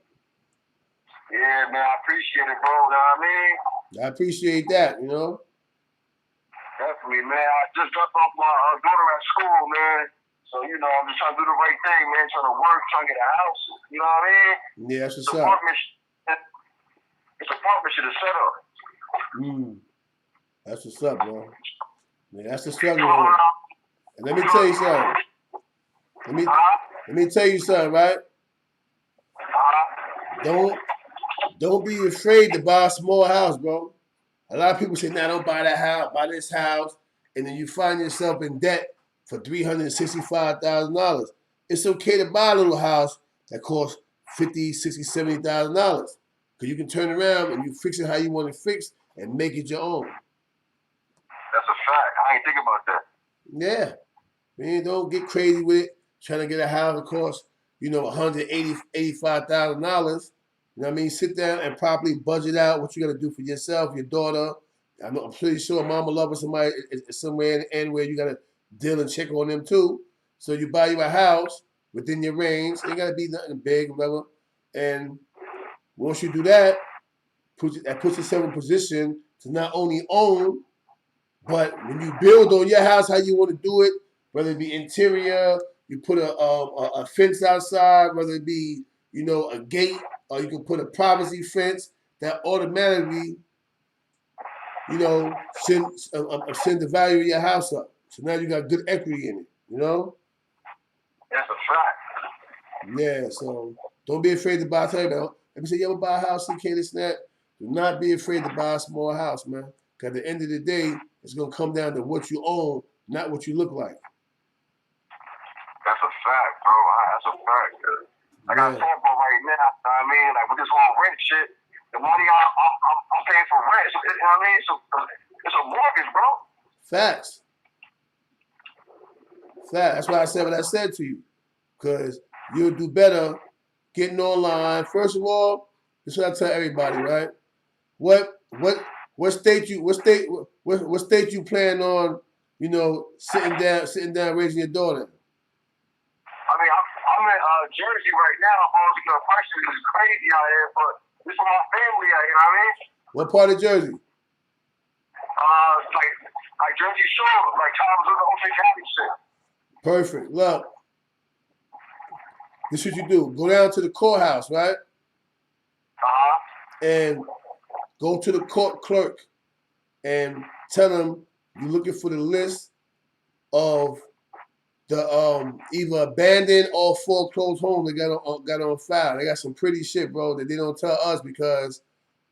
Yeah, man. I appreciate it, bro. You know what I mean? I appreciate that, you know? Definitely, man. I just dropped off my daughter at school, man. So, you know, I'm just trying to do the right thing, man. Trying to work, trying to get a house. You know what I mean? Yeah, that's what's up. It's a partnership to set up. That's what's up, bro. Yeah, that's the struggle. And let me tell you something. Let me tell you something, right? Don't be afraid to buy a small house, bro. A lot of people say, "Nah, don't buy that house, buy this house," and then you find yourself in debt for $365,000. It's okay to buy a little house that costs $50,000, $60,000, $70,000. Because you can turn around and you fix it how you want it fixed and make it your own. That's a fact. I ain't think about that. Yeah. Man, don't get crazy with it. Trying to get a house that costs, $185,000. You know what I mean? Sit down and properly budget out what you got to do for yourself, your daughter. I'm pretty sure mama loves somebody somewhere in the end where you got to deal and check on them too. So you buy you a house within your range. It ain't got to be nothing big, whatever. And once you do that, that puts yourself in position to not only own, but when you build on your house how you want to do it, whether it be interior, you put a fence outside, whether it be, a gate, or you can put a privacy fence that automatically, send the value of your house up. So now you got good equity in it, That's a fact. Yeah, so don't be afraid to buy. I tell you, man, let me say, you ever buy a house, CK, this and that? Do not be afraid to buy a small house, man. Because at the end of the day, it's going to come down to what you own, not what you look like. That's a fact, bro. That's a fact. Like I said, bro, right now, I mean, like with this whole rent shit, the money I'm paying for rent, so, you know what I mean? So it's a mortgage, bro. Facts. That's why I said what I said to you. Because you'll do better getting online. First of all, this is what I tell everybody, right? What state you plan on, sitting down raising your daughter? I mean, I'm in Jersey right now. The prices is crazy out here, but this is my family out here, you know what I mean? What part of Jersey? Like Jersey Shore, like Tom's in the Ocean County shit. Perfect. Look, this is what you do. Go down to the courthouse, right? And go to the court clerk and tell them you're looking for the list of the either abandoned or foreclosed homes they got on file. They got some pretty shit, bro, that they don't tell us because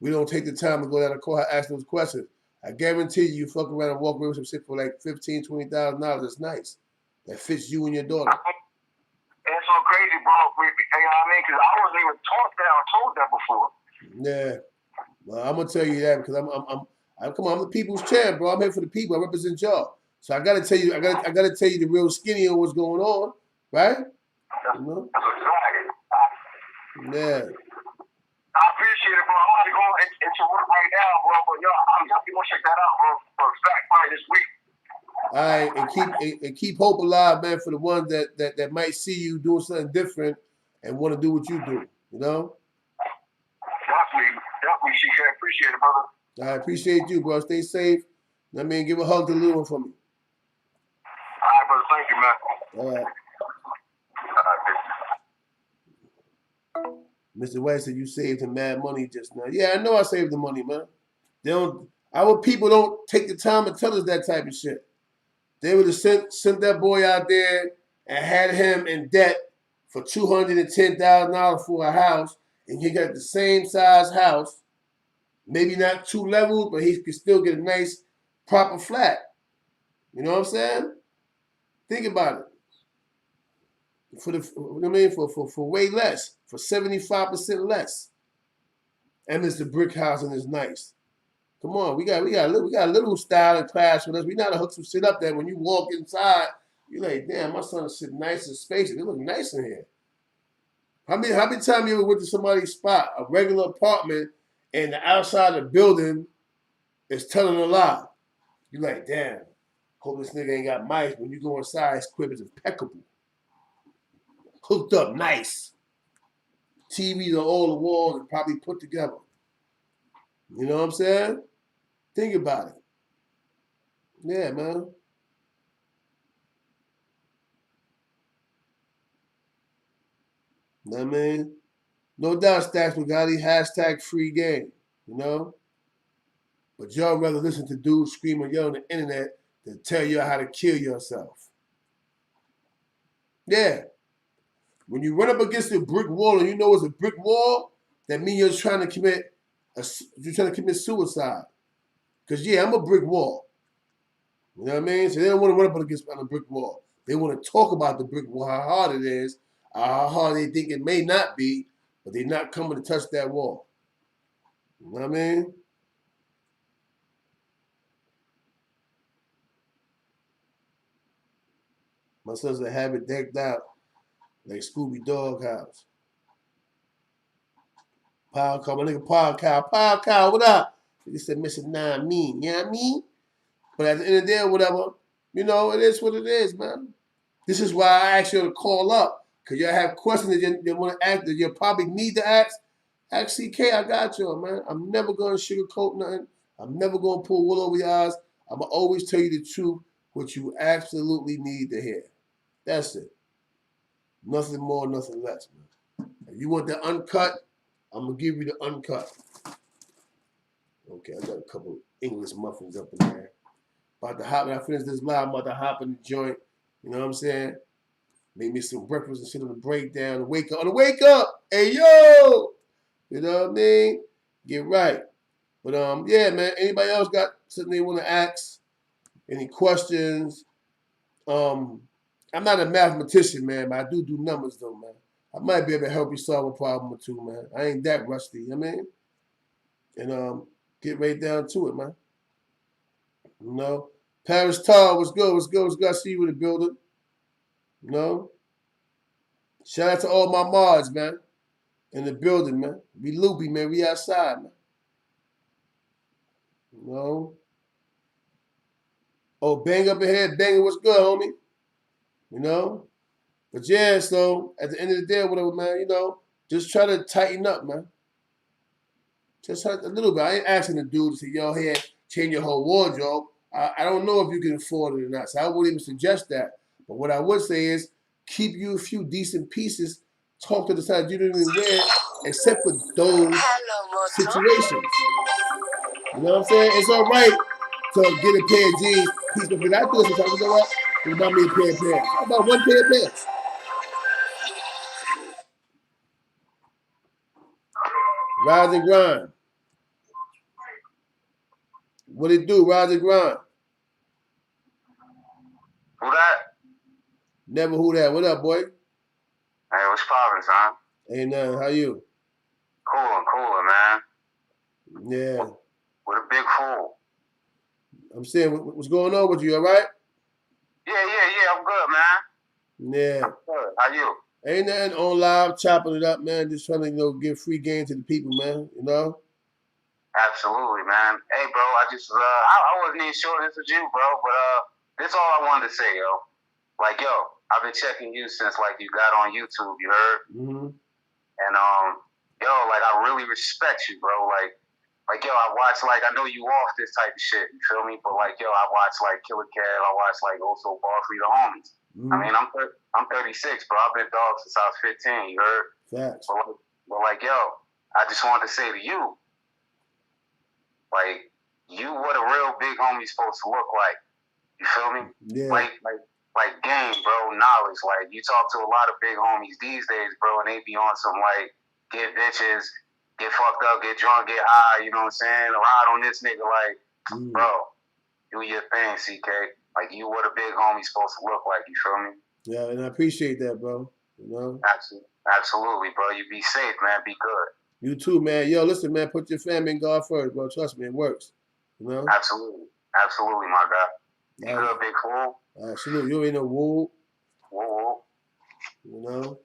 we don't take the time to go down to the courthouse and ask those questions. I guarantee you fuck around and walk away with some shit for like $15,000, $20,000. It's nice. That fits you and your daughter. It's so crazy, bro. You know what I mean? Because I wasn't even taught that or told that before. Yeah. Well, I'm gonna tell you that because I'm the people's champ, bro. I'm here for the people. I represent y'all. So I gotta tell you, I gotta tell you the real skinny on what's going on, right? That's a fact. Yeah. I appreciate it, bro. I'm about to go into work right now, bro. But yo, I'm definitely gonna check that out, bro, for a fact probably this week. All right, and keep hope alive, man, for the ones that might see you doing something different and want to do what you do, Definitely, she can appreciate it, brother. I appreciate you, bro. Stay safe. Give a hug to the little one for me. All right, brother. Thank you, man. All right. Mr. White said you saved him mad money just now. Yeah, I know I saved the money, man. Our people don't take the time to tell us that type of shit. They would have sent that boy out there and had him in debt for $210,000 for a house, and he got the same size house, maybe not 2 levels, but he could still get a nice, proper flat. You know what I'm saying? Think about it. For way less, for 75% less. and it's the brick house and it's nice. Come on, we got a little style and class with us. We know how to hook some shit up that when you walk inside, you're like, damn, my son is sitting nice and spacious. It look nice in here. How many times you ever went to somebody's spot, a regular apartment, and the outside of the building is telling a lie? You're like, damn, hope this nigga ain't got mice. When you go inside, his crib is impeccable. Hooked up nice. TVs on all the walls and probably put together. You know what I'm saying? Think about it. Yeah, man. You know what I mean? No doubt Stacks Bugatti, hashtag free game, you know? But y'all rather listen to dudes scream and yell on the internet than tell you how to kill yourself. Yeah. When you run up against a brick wall and you know it's a brick wall, that means you're trying to commit suicide. Because, yeah, I'm a brick wall. You know what I mean? So they don't want to run up against a brick wall. They want to talk about the brick wall, how hard it is, how hard they think it may not be, but they're not coming to touch that wall. You know what I mean? My sons that have it decked out like Scooby Doghouse. Power Cow, my nigga Power Cow, what up? He said, Mr. 9 mean, you know what I mean? But at the end of the day, whatever, you know, it is what it is, man. This is why I asked you to call up, because y'all have questions that you want to ask, that you probably need to ask. Ask CK, I got you, man. I'm never going to sugarcoat nothing. I'm never going to pull wool over your eyes. I'm going to always tell you the truth, what you absolutely need to hear. That's it. Nothing more, nothing less, man. If you want the uncut, I'm going to give you the uncut. Okay, I got a couple English muffins up in there. About to hop, when I finish this live, I'm about to hop in the joint. You know what I'm saying? Make me some breakfast and shit on the breakdown. On the wake up. Hey, yo! You know what I mean? Get right. But, yeah, man, anybody else got something they want to ask? Any questions? I'm not a mathematician, man, but I do numbers, though, man. I might be able to help you solve a problem or two, man. I ain't that rusty, you know what I mean? And get right down to it, man. You know? Paris Tar, what's good? I see you in the building. You know? Shout out to all my mods, man. In the building, man. We loopy, man. We outside, man. You know? Oh, Bang up ahead. Bang, what's good, homie? You know? But yeah, so at the end of the day, whatever, man, you know, just try to tighten up, man. Just a little bit. I ain't asking the dude to say, yo, here, change your whole wardrobe. I don't know if you can afford it or not, so I wouldn't even suggest that. But what I would say is keep you a few decent pieces, talk to the side you don't even wear, except for those situations. You know what I'm saying? It's all right to get a pair of jeans, piece of it. I do it sometimes. You know what? You buy me a pair of pants. How about one pair of pants? Rise and grind. What it do? Rise and grind. Who that? Never who that. What up, boy? Hey, what's poppin', son? Ain't nothing. How you? Cooler, man. Yeah. With a big fool. I'm saying, what's going on with you? All right? Yeah. I'm good, man. Yeah. I'm good. How you? Ain't nothing on live, chopping it up, man. Just trying to, you know, give free game to the people, man. You know? Absolutely, man. Hey, bro, I just, I wasn't even sure this was you, bro, but this is all I wanted to say, yo. Like, yo, I've been checking you since, like, you got on YouTube, you heard? Mm-hmm. And, yo, like, I really respect you, bro. Like, yo, I watch, like, I know you off this type of shit, you feel me? But, like, yo, I watch, like, Killer Cat, I watch, like, also Ball Free the Homies. Mm-hmm. I mean, I'm 36, bro. I've been dog since I was 15, you heard? Facts. But, like, yo, I just wanted to say to you, like, you what a real big homie's supposed to look like. You feel me? Yeah. Like game, bro, knowledge. Like, you talk to a lot of big homies these days, bro, and they be on some, like, get bitches, get fucked up, get drunk, get high, you know what I'm saying? Ride on this nigga, like, bro, do your thing, CK. Like, you what a big homie's supposed to look like, you feel me? Yeah, and I appreciate that, bro. You know? Absolutely, bro. You be safe, man. Be good. You too, man. Yo, listen, man, put your family and God first, bro. Trust me, it works. You know? Absolutely. Absolutely, my guy. You good, big fool? Salute. You ain't no woo. Woo. You know?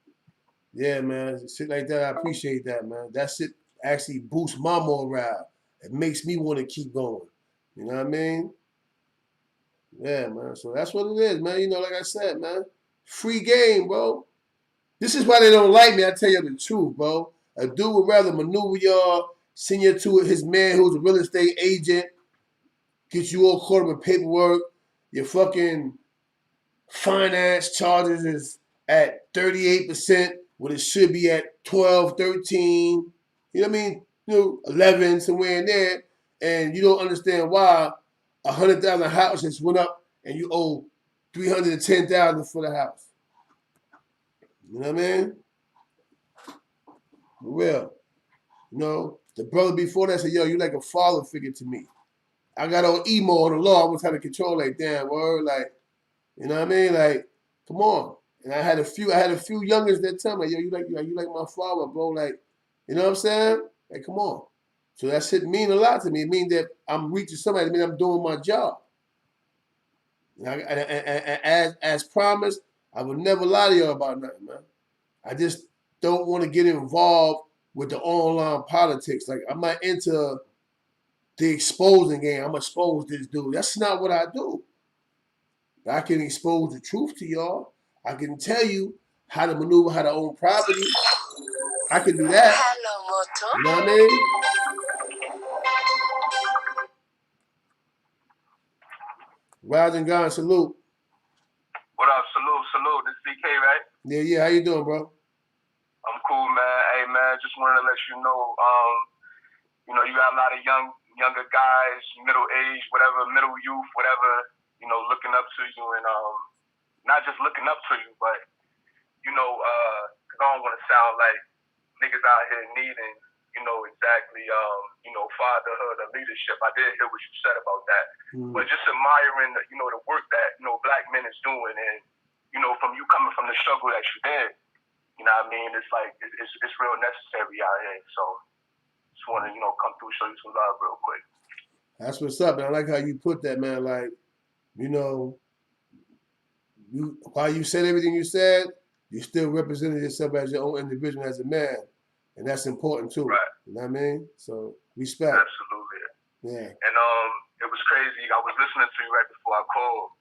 Yeah, man. Shit like that, I appreciate that, man. That shit actually boosts my morale. It makes me want to keep going. You know what I mean? Yeah, man. So that's what it is, man. You know, like I said, man, free game, bro. This is why they don't like me. I tell you the truth, bro. A dude would rather maneuver y'all, send you to his man who's a real estate agent, get you all caught up with paperwork, your fucking finance charges is at 38% when it should be at 12, 13, you know what I mean? 11, somewhere in there, and you don't understand why 100,000 houses went up and you owe 310,000 for the house. You know what I mean? For real. You know, the brother before that said, yo, you like a father figure to me. I got on emo on the law. I was trying to control, like, damn, word, like, you know what I mean? Like, come on. And I had a few youngers that tell me, yo, you like my father, bro. Like, you know what I'm saying? Like, come on. So that shit mean a lot to me. It means that I'm reaching somebody. It means I'm doing my job. And as promised, I would never lie to y'all about nothing, man. I just don't want to get involved with the online politics. Like, I'm not into the exposing game. I'm expose this dude. That's not what I do. I can expose the truth to y'all. I can tell you how to maneuver, how to own property. I can do that. Hello, Moto. You know what I mean? Rise and God, salute. What up? Salute. This CK, right? Yeah. How you doing, bro? I'm cool, man. Hey, man, just wanted to let you know, you got a lot of younger guys, middle age, whatever, middle youth, whatever, looking up to you, and not just looking up to you, but, because I don't want to sound like niggas out here needing, exactly, fatherhood or leadership. I did hear what you said about that. But just admiring, the work that, black men is doing, and, from you coming from the struggle that you did, you know what I mean? It's like, it's real necessary out here. So just want to, come through, show you some love real quick. That's what's up, man. I like how you put that, man. Like, while you said everything you said, you still represented yourself as your own individual, as a man. And that's important too. Right. You know what I mean? So respect. Absolutely. Yeah. And it was crazy. I was listening to you right before I called.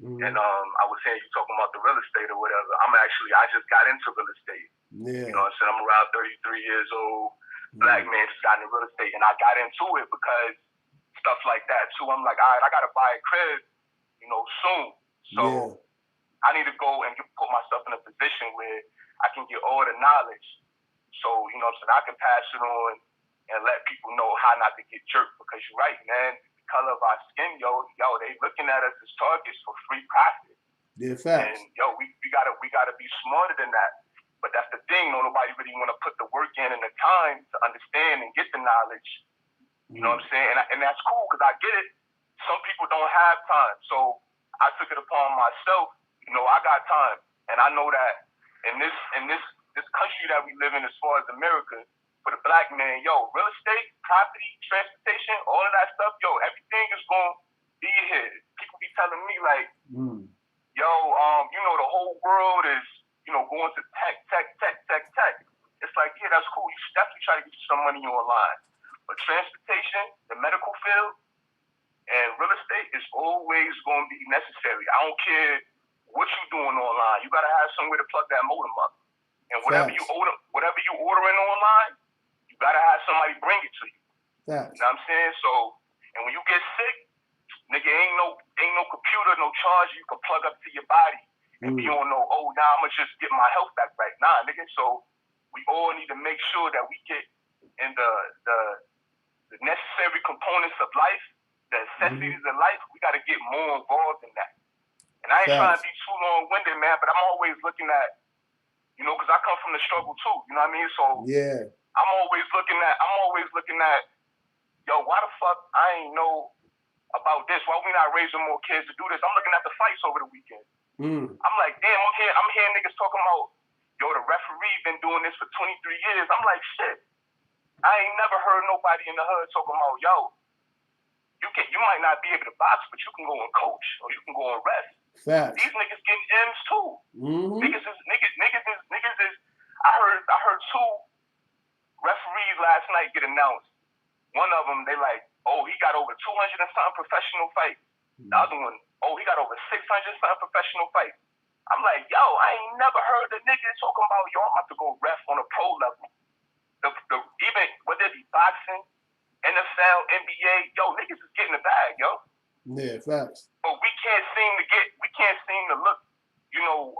And I was hearing you talking about the real estate or whatever. I just got into real estate. Yeah. You know what I'm saying? I'm around 33 years old. Black man just got into real estate. And I got into it because stuff like that too. I'm like, all right, I got to buy a crib, soon. So I need to go and put myself in a position where I can get all the knowledge. So, I can pass it on and let people know how not to get jerked. Because you're right, man. The color of our skin, they looking at us as targets for free profit. Yeah, facts. And we gotta be smarter than that. But that's the thing. Nobody really want to put the work in and the time to understand and get the knowledge. You know what I'm saying? And that's cool because I get it. Some people don't have time. So I took it upon myself. I got time. And I know that in this country that we live in, as far as America, for the black man, real estate, property, transportation, all of that stuff, everything is going to be here. People be telling me like, the whole world is, going to tech. It's like, yeah, that's cool. You should definitely try to get you some money online. But transportation, the medical field, and real estate is always going to be necessary. I don't care what you're doing online. You got to have somewhere to plug that modem up. And whatever you ordering online, you got to have somebody bring it to you. You know what I'm saying? So, and when you get sick, nigga, ain't no computer, no charger you can plug up to your body. And you don't know, I'm going to just get my health back right. Nah, nigga. So we all need to make sure that we get in the necessary components of life, the necessities of life. We got to get more involved in that. And I ain't trying to be too long-winded, man, but I'm always looking at, because I come from the struggle too. You know what I mean? So I'm always looking at, why the fuck I ain't know about this? Why we not raising more kids to do this? I'm looking at the fights over the weekend. I'm like, damn, I'm hearing niggas talking about, the referee been doing this for 23 years. I'm like, shit. I ain't never heard nobody in the hood talking about, yo, you might not be able to box, but you can go and coach or you can go and rest. Facts. These niggas getting M's too. Mm-hmm. Niggas is. I heard two referees last night get announced. One of them, they like, oh, he got over 200 and something professional fights. The other one, oh, he got over 600 something professional fights. I'm like, yo, I ain't never heard a nigga talking about, yo, I'm about to go ref on a pro level. Even whether it be boxing, NFL, NBA, yo, niggas is getting the bag, yo. Yeah, facts. But we can't seem to look, you know,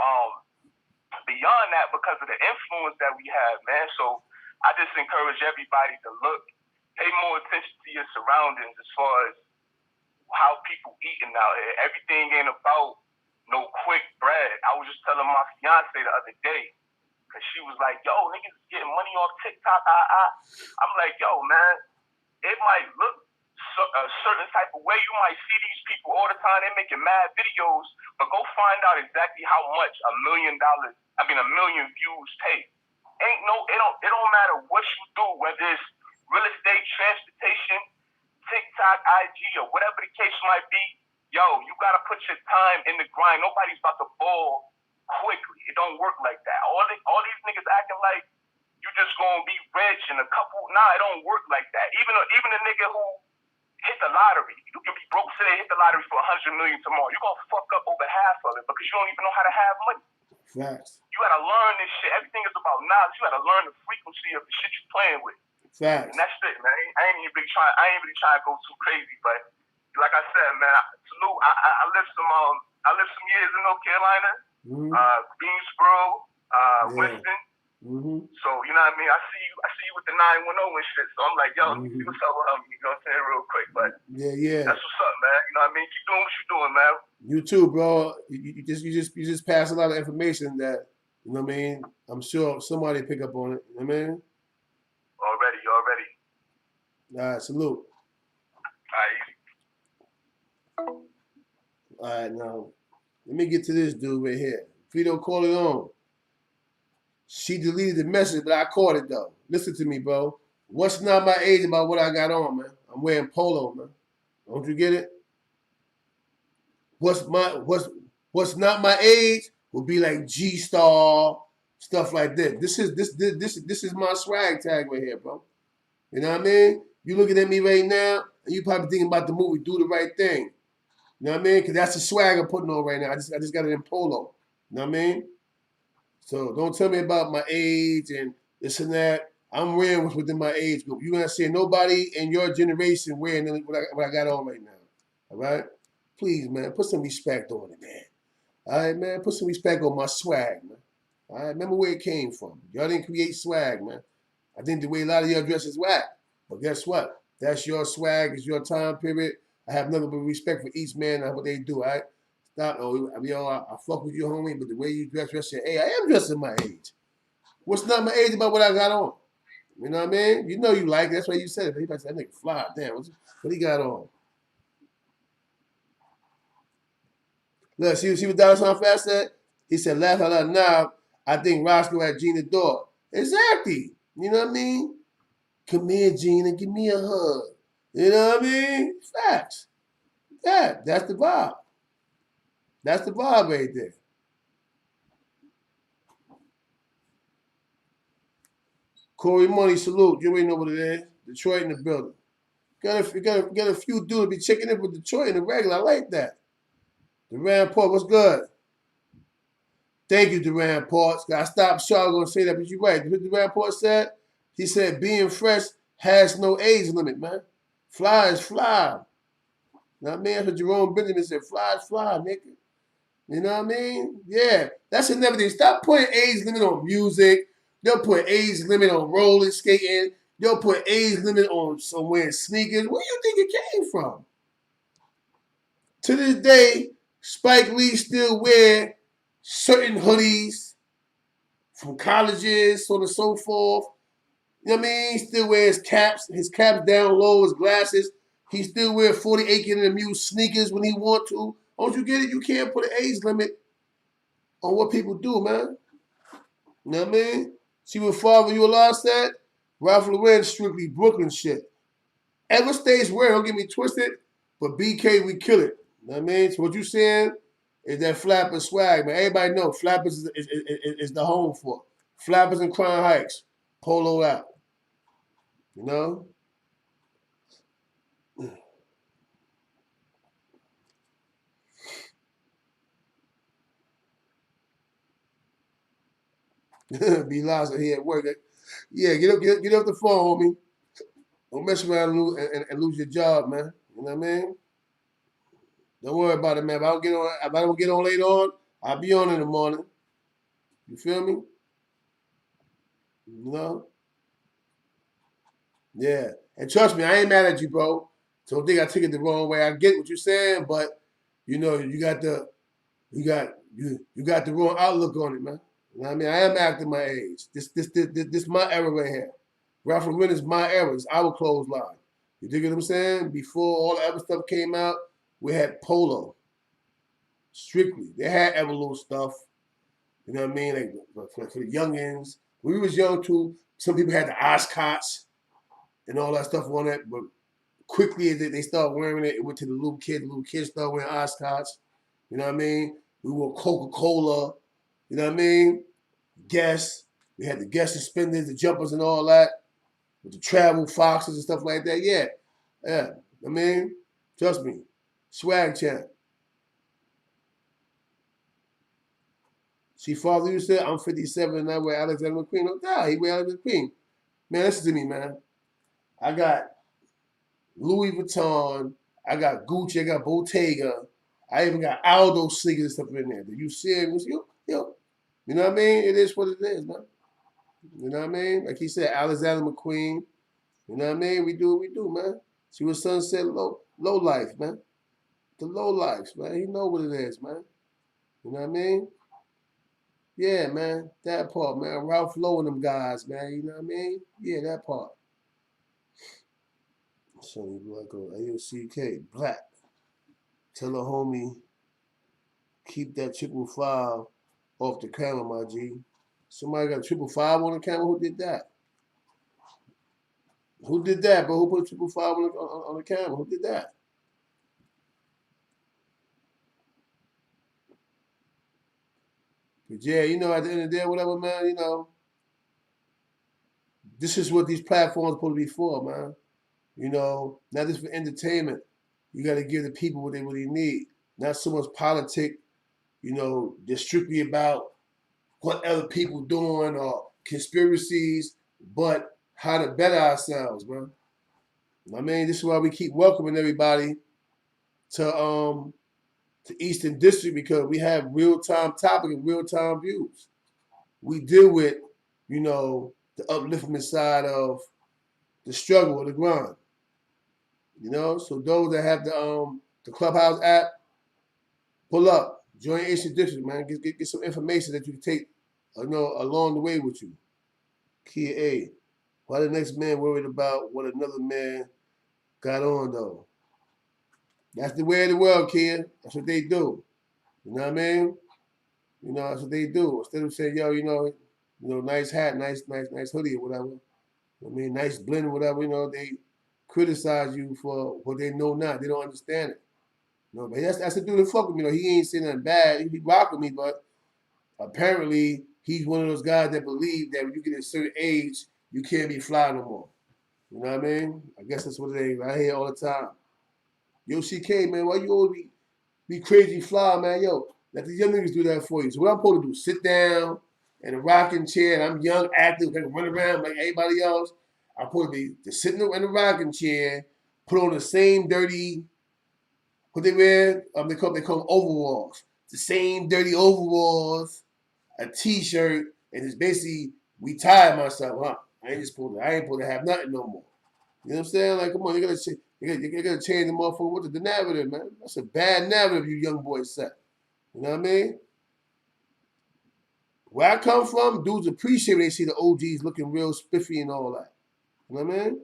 beyond that because of the influence that we have, man. So I just encourage everybody to pay more attention to your surroundings as far as how people eating out here. Everything ain't about no quick bread. I was just telling my fiance the other day, because she was like, yo, niggas is getting money off TikTok. I'm like, yo, man, it might look a certain type of way. You might see these people all the time. They're making mad videos, but go find out exactly how much $1 million views take. It don't matter what you do, whether it's real estate, transportation, TikTok, IG, or whatever the case might be. Yo, you gotta put your time in the grind. Nobody's about to ball quickly. It don't work like that. All these niggas acting like you just gonna be rich in a couple. Nah, it don't work like that. Even a nigga who hit the lottery, you can be broke today, hit the lottery for $100 million tomorrow. You're gonna fuck up over half of it because you don't even know how to have money. Facts. You gotta learn this shit. Everything is about knowledge. You gotta learn the frequency of the shit you're playing with. Facts. And that's it, man. I ain't really trying to go too crazy, but like I said, man, salute. I lived some years in North Carolina, Greensboro, Winston. Mm-hmm. So you know what I mean. I see you with the 910 and shit. So I'm like, yo, let me see what's up with him. You know what I'm saying, real quick. But yeah, that's what's up, man. You know what I mean. Keep doing what you're doing, man. You too, bro. You just pass a lot of information that, you know what I mean. I'm sure somebody pick up on it. You know what I mean. Already. All right, salute. All right, now, let me get to this dude right here. Vito Corleone. She deleted the message, but I caught it, though. Listen to me, bro. What's not my age about what I got on, man? I'm wearing polo, man. Don't you get it? What's not my age would be like G-Star, stuff like that. This is my swag tag right here, bro. You know what I mean? You looking at me right now, and you probably thinking about the movie Do the Right Thing. You know what I mean? Because that's the swag I'm putting on right now. I just got it in polo. You know what I mean? So don't tell me about my age and this and that. I'm wearing what's within my age group. You're going to see nobody in your generation wearing what I got on right now. All right? Please, man, put some respect on it, man. All right, man, put some respect on my swag, man. All right, remember where it came from. Y'all didn't create swag, man. I think the way a lot of y'all dress is whack. But guess what? That's your swag. It's your time period. I have nothing but respect for each man and what they do, all right? Stop. I fuck with you, homie, but the way you dress your age, I am dressing my age. What's not my age about what I got on? You know what I mean? You know you like it. That's why you said it. But he said, that nigga fly. Damn, what he got on? Look, see what Dallas on Fast said? He said, laugh out loud now. I think Roscoe had Gina door. Exactly. You know what I mean? Come here, Gina. Give me a hug. You know what I mean? Facts. Yeah, that's the vibe. That's the vibe right there. Corey Money, salute. You already know what it is. Detroit in the building. Got a few dudes be checking in with Detroit in the regular. I like that. Duran Port, what's good? Thank you, Duran Port. I stopped short. I was going to say that, but you're right. What Duran Port said? He said being fresh has no age limit, man. Fly is fly. You know what I mean? That's what Jerome Benjamin said. Fly is fly, nigga. You know what I mean? Yeah. That's another thing. Stop putting age limit on music. They'll put age limit on roller skating. They'll put age limit on wearing sneakers. Where do you think it came from? To this day, Spike Lee still wear certain hoodies from colleges, so on and so forth. You know what I mean? He still wears caps, his caps down low, his glasses. He still wears 40 Acre and the Muse sneakers when he want to. Don't you get it? You can't put an age limit on what people do, man. You know what I mean? See what Father You Allah said? Ralph Lauren strictly Brooklyn shit. Ever stays where, don't get me twisted, but BK, we kill it. You know what I mean? So what you saying is that Flappers swag, man. Everybody know Flappers is the home for. Flappers and Crown Heights. Polo out. You know? Be lost here at work. Yeah, get up the phone, homie. Don't mess around and lose your job, man. You know what I mean? Don't worry about it, man. If I don't get on later on, I'll be on in the morning. You feel me? You know? Yeah. And trust me, I ain't mad at you, bro. So don't think I took it the wrong way. I get what you're saying, but you know, you got the wrong outlook on it, man. You know what I mean? I am acting my age. This my era right here. Ralph Lauren is my era. It's our clothesline. You dig what I'm saying? Before all the other stuff came out, we had Polo. Strictly. They had Everlow stuff. You know what I mean? Like for the youngins. When we was young too, some people had the Oscots and all that stuff on it, but quickly they started wearing it, it went to the little kids. The little kids started wearing Oscots. You know what I mean? We wore Coca-Cola. You know what I mean? Guess. We had the Guess suspenders, the jumpers and all that. With the travel foxes and stuff like that. Yeah. Yeah. I mean, trust me. Swag champ. See, Father, you said I'm 57 and I wear Alexander McQueen. No doubt, he wear Alexander McQueen. Man, listen to me, man. I got Louis Vuitton. I got Gucci. I got Bottega. I even got Aldo sneakers and stuff in there. Do you see it? Yo. You know what I mean? It is what it is, man. You know what I mean? Like he said, Alexander McQueen. You know what I mean? We do what we do, man. See what son said, low life, man. The low lives, man. You know what it is, man. You know what I mean? Yeah, man. That part, man. Ralph Lowe and them guys, man. You know what I mean? Yeah, that part. Sonny Blanco, AOCK, Black. Tell a homie, keep that 555 off the camera, my G. Somebody got a 555 on the camera? Who did that? Who did that, bro? Who put a 555 on the camera? Who did that? But yeah, you know, at the end of the day, whatever, man, you know, this is what these platforms are supposed to be for, man. You know, not just for entertainment. You got to give the people what they really need. Not so much politics, you know, just strictly about what other people doing or conspiracies, but how to better ourselves, man. I mean, this is why we keep welcoming everybody to Eastern District, because we have real-time topic and real-time views. We deal with, you know, the upliftment side of the struggle or the grind. You know, so those that have the Clubhouse app, pull up, join Eastern District, man. Get some information that you can take, you know, along the way with you. Kia A. Why the next man worried about what another man got on, though? That's the way of the world, kid. That's what they do. You know what I mean? You know, that's what they do. Instead of saying, yo, you know, nice hat, nice hoodie or whatever. I mean, nice blend or whatever, you know, they criticize you for what they know now. They don't understand it. You know, but that's the dude that fuck with me. You know, he ain't saying nothing bad. He rock with me, but apparently he's one of those guys that believe that when you get a certain age, you can't be fly no more. You know what I mean? I guess that's what it is. I hear all the time. Yo, CK, man, why you always be crazy fly, man? Yo, let the young niggas do that for you. So what I'm supposed to do, sit down in a rocking chair, and I'm young, active, I can run around like everybody else. I'm supposed to be just sitting in a rocking chair, put on the same dirty, what they wear, they call them overalls. The same dirty overalls, a t-shirt, and it's basically, we tired myself, huh? I ain't supposed to have nothing no more. You know what I'm saying? Like, come on, you gotta change the motherfucker. What's the narrative, man? That's a bad narrative you young boys set. You know what I mean? Where I come from, dudes appreciate when they see the OGs looking real spiffy and all that. You know what I mean?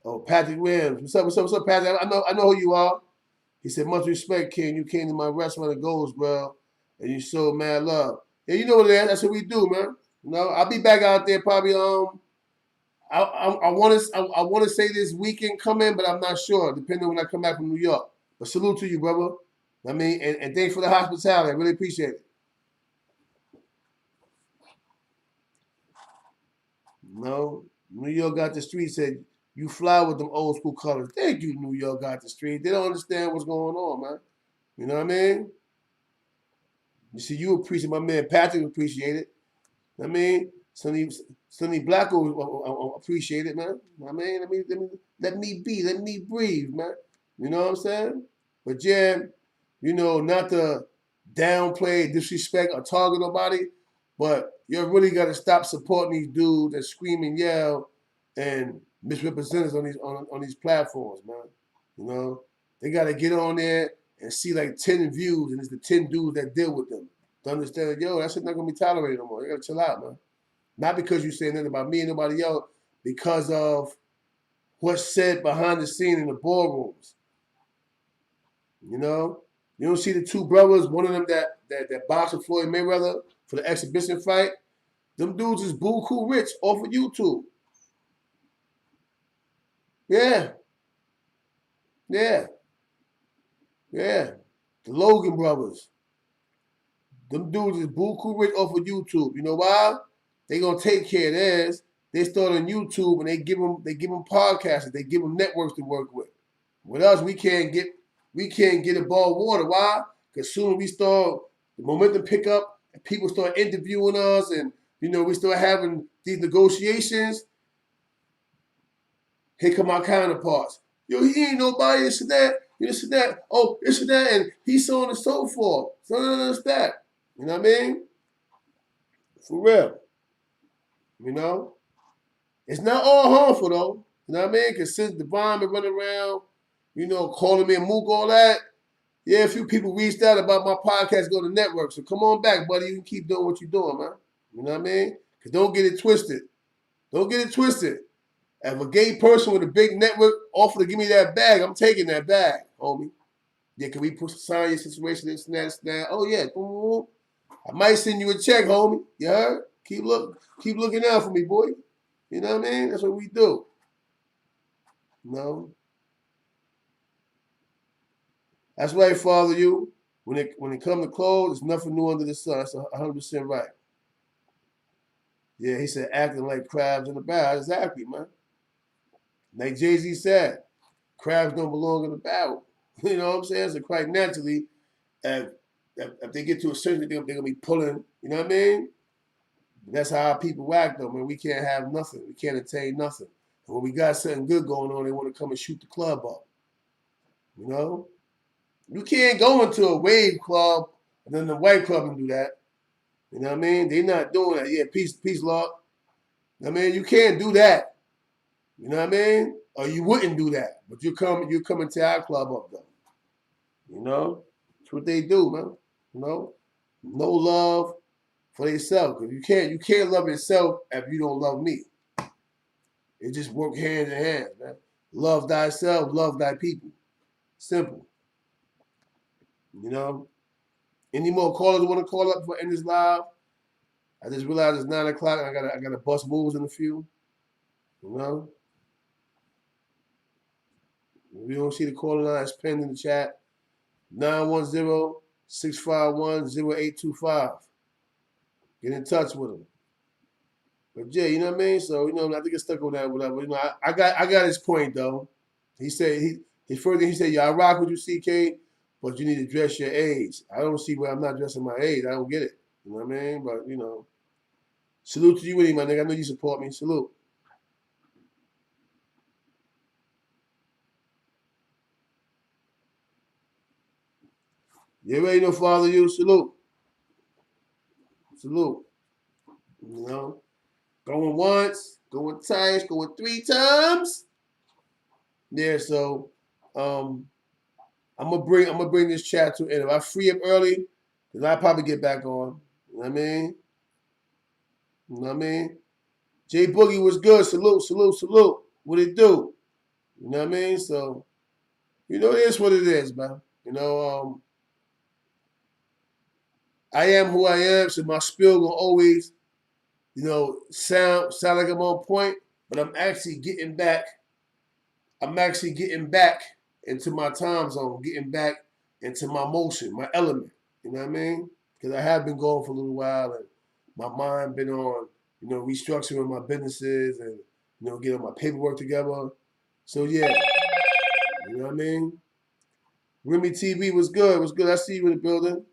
Oh, Patrick Williams. What's up, Patrick? I know who you are. He said, much respect, King. You came to my restaurant at Goals, bro, and you showed mad love. Yeah, you know what it is. That's what we do, man. You know, I'll be back out there probably. I want to say this weekend coming, but I'm not sure. Depending on when I come back from New York. But salute to you, brother. I mean, and thanks for the hospitality. I really appreciate it. No, New York got the street said you fly with them old school colors. Thank you, New York got the street. They don't understand what's going on, man. You know what I mean? You see, you appreciate my man Patrick appreciate it. I mean, Sonny Blacko appreciate it, man. I mean, let me be, let me breathe, man. You know what I'm saying? But yeah, you know, not to downplay, disrespect, or target nobody, but you really got to stop supporting these dudes that scream and yell and misrepresent us on these platforms, man. You know, they got to get on there and see like 10 views, and it's the 10 dudes that deal with them to understand that, yo, that shit not gonna be tolerated no more. You gotta chill out, man. Not because you say nothing about me and nobody else, because of what's said behind the scene in the ballrooms. You know, you don't see the two brothers, one of them that boxed with Floyd Mayweather for the exhibition fight. Them dudes is buku rich off of YouTube. Yeah. Yeah. Yeah. The Logan brothers. Them dudes is buku rich off of YouTube. You know why? They gonna take care of theirs. They start on YouTube and they give them podcasts. They give them networks to work with. With us, we can't get above water. Why? Because soon we start the momentum pick up and people start interviewing us, and you know we start having these negotiations. Here come our counterparts. Yo, he ain't nobody. This and that. This and that. Oh, this and that, and he's so on and so forth. So that's that. You know what I mean? For real. You know? It's not all harmful, though. You know what I mean? Because since Devon been running around, you know, calling me a mook, all that, yeah, a few people reached out about my podcast go to network. So come on back, buddy. You can keep doing what you're doing, man. You know what I mean? Because don't get it twisted. Don't get it twisted. If a gay person with a big network offer to give me that bag, I'm taking that bag, homie. Yeah, can we sign your situation, this and that, this and that? Oh, yeah. I might send you a check, homie. You heard? Keep looking out for me, boy. You know what I mean? That's what we do. You know? That's right, Father, you. When it comes to clothes, there's nothing new under the sun. That's 100% right. Yeah, he said acting like crabs in a barrel. Exactly, man. Like Jay-Z said, crabs don't belong in a barrel. You know what I'm saying? So quite naturally, if they get to a certain they're going to be pulling, you know what I mean? That's how our people act, though, man. We can't have nothing. We can't attain nothing. And when we got something good going on, they want to come and shoot the club up. You know? You can't go into a wave club and then the white club and do that. You know what I mean? They're not doing that. Yeah, peace, love. I mean, you can't do that. You know what I mean? Or you wouldn't do that. But you're coming to our club up, though. You know? That's what they do, man. You know? No love for themselves. Because you can't love yourself if you don't love me. It just work hand in hand, man. Love thyself, love thy people. Simple. You know? Any more callers want to call up for end this live? I just realized it's 9 o'clock and I gotta bust moves in a few. You know? If you don't see the caller line, it's pinned in the chat. 910-651-0825. Get in touch with them. But yeah, you know what I mean? So, you know, I think it's stuck on that, whatever. You know, I got his point though. He said he said, yeah, I rock with you, CK, but you need to dress your age. I don't see where I'm not dressing my age. I don't get it. You know what I mean? But, you know, salute to you anyway, my nigga. I know you support me. Salute. You already know, Father, you. Salute. Salute. You know? Going once, going twice, going 3 times. Yeah, so I'm gonna bring this chat to an end. If I free up early, then I'll probably get back on. You know what I mean? You know what I mean? J Boogie was good. Salute, salute, salute. What it do? You know what I mean? So, you know, it is what it is, man. You know, I am who I am, so my spiel gonna always, you know, sound like I'm on point, but I'm actually getting back. I'm actually getting back into my time zone, getting back into my motion, my element. You know what I mean? Because I have been going for a little while, and my mind been on, you know, restructuring my businesses and, you know, getting my paperwork together. So yeah, you know what I mean? Remy TV was good. Was good. I see you in the building.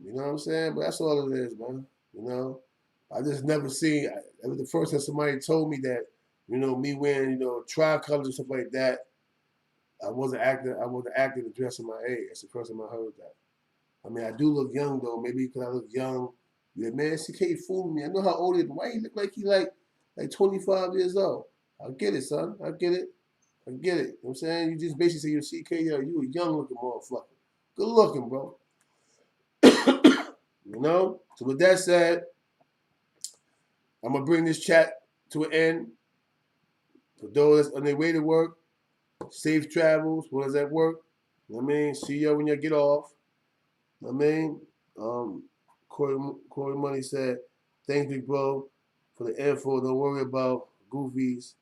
You know what I'm saying? But that's all it is, man. You know, I just never seen. It was the first time somebody told me that, you know, me wearing, you know, tricolors and stuff like that. I wasn't acting and dressing my age. That's the first time I heard that. I mean, I do look young though. Maybe because I look young. Yeah, man, CK fooled me. I know how old he is. Why he look like he like 25 years old? I get it, son. I get it. I get it. You know what I'm saying? You just basically say you're CK, yo, you a young looking motherfucker. Good looking, bro. You know? So with that said, I'm gonna bring this chat to an end. For those that's on their way to work, safe travels. What does that work? You know what I mean? See y'all when you get off. You know what I mean? Corey Money said, thanks, big bro, for the info. Don't worry about goofies.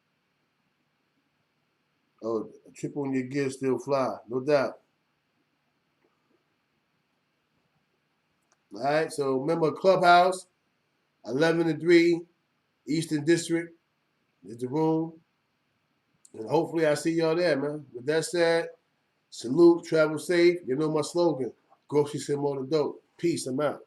Oh, a trip on your gear still fly. No doubt. All right, so remember Clubhouse, 11 to 3, Eastern District is the room. And hopefully I see y'all there, man. With that said, salute, travel safe. You know my slogan. Grocery said more than dope. Peace, I'm out.